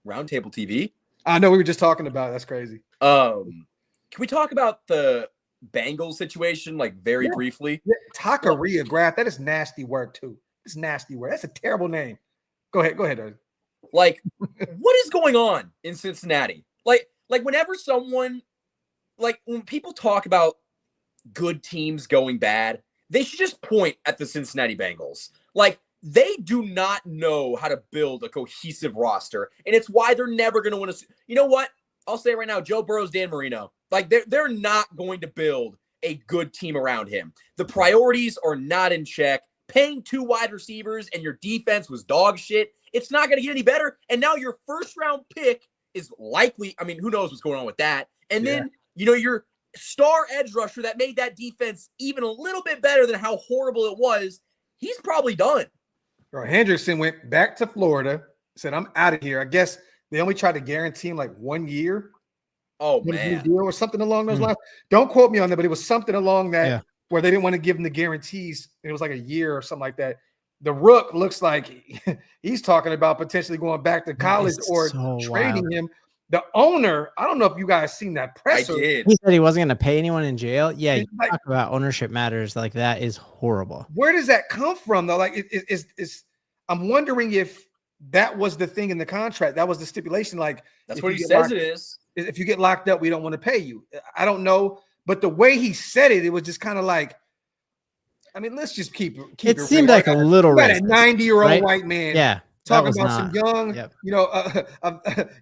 Roundtable TV. I know we were just talking about it. That's crazy. Can we talk about the Bengals situation, like very briefly? Yeah. Taqueria Graphk. That is nasty work too. It's nasty work. That's a terrible name. Go ahead. Like, what is going on in Cincinnati? Like whenever someone, like when people talk about good teams going bad, they should just point at the Cincinnati Bengals. Like, they do not know how to build a cohesive roster, and it's why they're never going to win a. You know what? I'll say it right now, Joe Burrow's Dan Marino. Like, they're not going to build a good team around him. The priorities are not in check. Paying 2 wide receivers and your defense was dog shit. It's not going to get any better. And now your first-round pick is likely, I mean, who knows what's going on with that. And then, your star edge rusher that made that defense even a little bit better than how horrible it was, he's probably done. Bro, Hendrickson went back to Florida, said, I'm out of here. I guess they only tried to guarantee him like 1 year. Oh, man. Deal or something along those lines. Don't quote me on that, but it was something along that where they didn't want to give him the guarantees. It was like a year or something like that. The Rook looks like he's talking about potentially going back to college or trading him. The owner, I don't know if you guys seen that presser. I did. He said he wasn't going to pay anyone in jail. Yeah, you talk about ownership matters. Like, that is horrible. Where does that come from, though? Like, I'm wondering if that was the thing in the contract. That was the stipulation. Like, that's what he says it is. If you get locked up, we don't want to pay you. I don't know. But the way he said it, it was just kind of like, I mean, let's just keep it seemed like a little racist, a 90-year-old white man. Yeah. Talking about some young,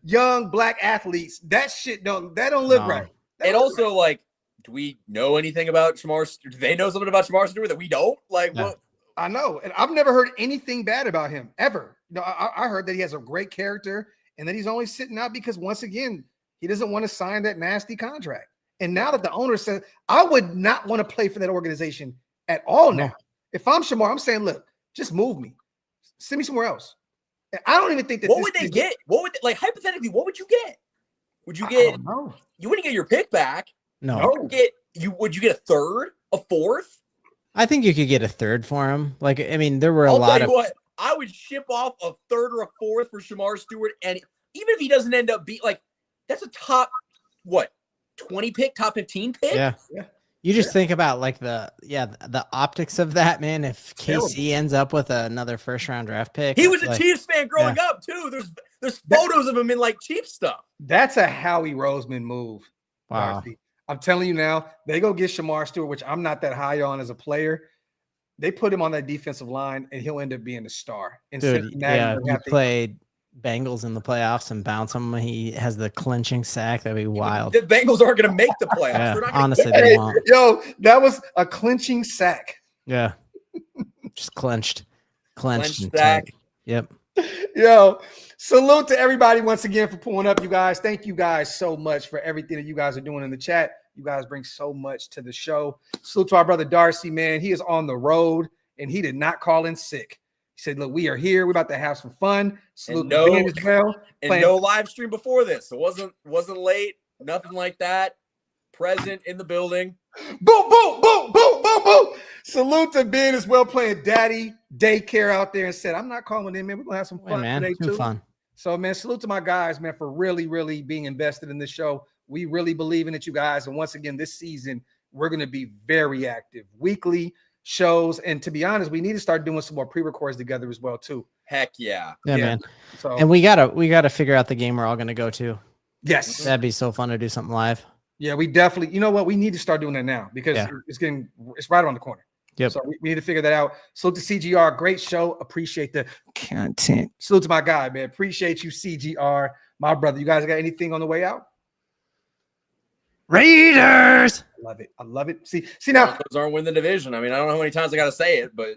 young black athletes. That shit don't look right. And also, like, do we know anything about Shamar? Do they know something about Shamar Stewart that we don't? Like, what? I know, and I've never heard anything bad about him ever. I heard that he has a great character and that he's only sitting out because, once again, he doesn't want to sign that nasty contract. And now that the owner says, I would not want to play for that organization at all now. If I'm Shamar, I'm saying, look, just move me. Send me somewhere else. And I don't even think that. What would they get? What would hypothetically? What would you get? Would you get? You wouldn't get your pick back. No. Would you get a third, a fourth? I think you could get a third for him. Like, I mean, there were a lot of. What, I would ship off a third or a fourth for Shamar Stewart, and even if he doesn't end up that's a top 20 pick, top 15 pick. Yeah. You just think about like the optics of that, man. If KC ends up with another first round draft pick, he was a Chiefs fan growing up too. There's photos of him in like Chiefs stuff. That's a Howie Roseman move. Wow. Darcy. I'm telling you now, they go get Shamar Stewart, which I'm not that high on as a player. They put him on that defensive line, and he'll end up being a star. Dude, if you played Bengals in the playoffs and bounce him, he has the clinching sack. That'd be wild. The Bengals aren't going to make the playoffs. Yeah, They're not honestly, they won't. Yo, that was a clinching sack. Yeah, just clenched sack. tight. Yep. Yo, salute to everybody once again for pulling up, you guys. Thank you guys so much for everything that you guys are doing in the chat. You guys bring so much to the show. Salute to our brother Darcy, man. He is on the road, and he did not call in sick. He said, look, we are here. We're about to have some fun. Salute to Ben as well. And no live stream before this. It wasn't late. Nothing like that. Present in the building. Boom, boom, boom, boom, boom, boom. Salute to Ben as well, playing daddy daycare out there, and said, I'm not calling in, man. We're going to have some fun today, too. Fun. So, man, salute to my guys, man, for really, really being invested in this show. We really believe in it, you guys. And once again, this season, we're going to be very active. Weekly shows. And to be honest, we need to start doing some more pre-records together as well, too. Heck yeah. Yeah, man. So, and we gotta figure out the game we're all going to go to. Yes. That'd be so fun to do something live. Yeah, we definitely, you know what? We need to start doing that now because it's right around the corner. Yep. So we need to figure that out. Salute to CGR. Great show. Appreciate the content. Salute to my guy, man. Appreciate you, CGR. My brother. You guys got anything on the way out? Raiders. I love it. See now. Broncos aren't winning the division. I mean, I don't know how many times I got to say it, but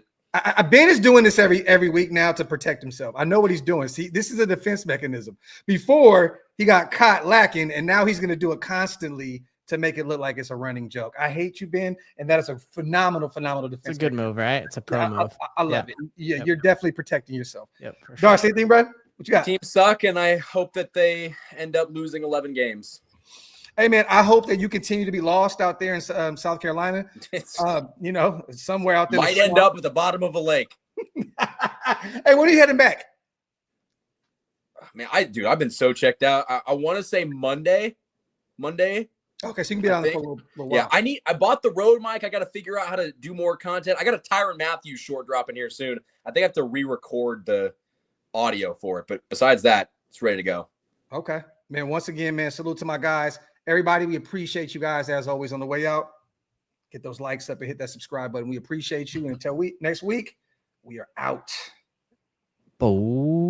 Ben is doing this every week now to protect himself. I know what he's doing. See, this is a defense mechanism. Before he got caught lacking, and now he's going to do it constantly to make it look like it's a running joke. I hate you, Ben, and that is a phenomenal defense. It's a good move, right? It's a pro move. I love it. Yeah, you're definitely protecting yourself. Yep. For sure. Darcy, anything, bro? What you got? Teams suck, and I hope that they end up losing 11 games. Hey, man, I hope that you continue to be lost out there in South Carolina. Somewhere out there. Might end up at the bottom of a lake. Hey, when are you heading back? Man, I've been so checked out. I want to say Monday. Okay, so you can be on for a little while. Yeah, I bought the Rode mic. I got to figure out how to do more content. I got a Tyrann Matthews short dropping here soon. I think I have to re-record the audio for it. But besides that, it's ready to go. Okay. Man, once again, man, salute to my guys. Everybody, we appreciate you guys as always on the way out. Get those likes up and hit that subscribe button. We appreciate you. And until next week, we are out. Oh.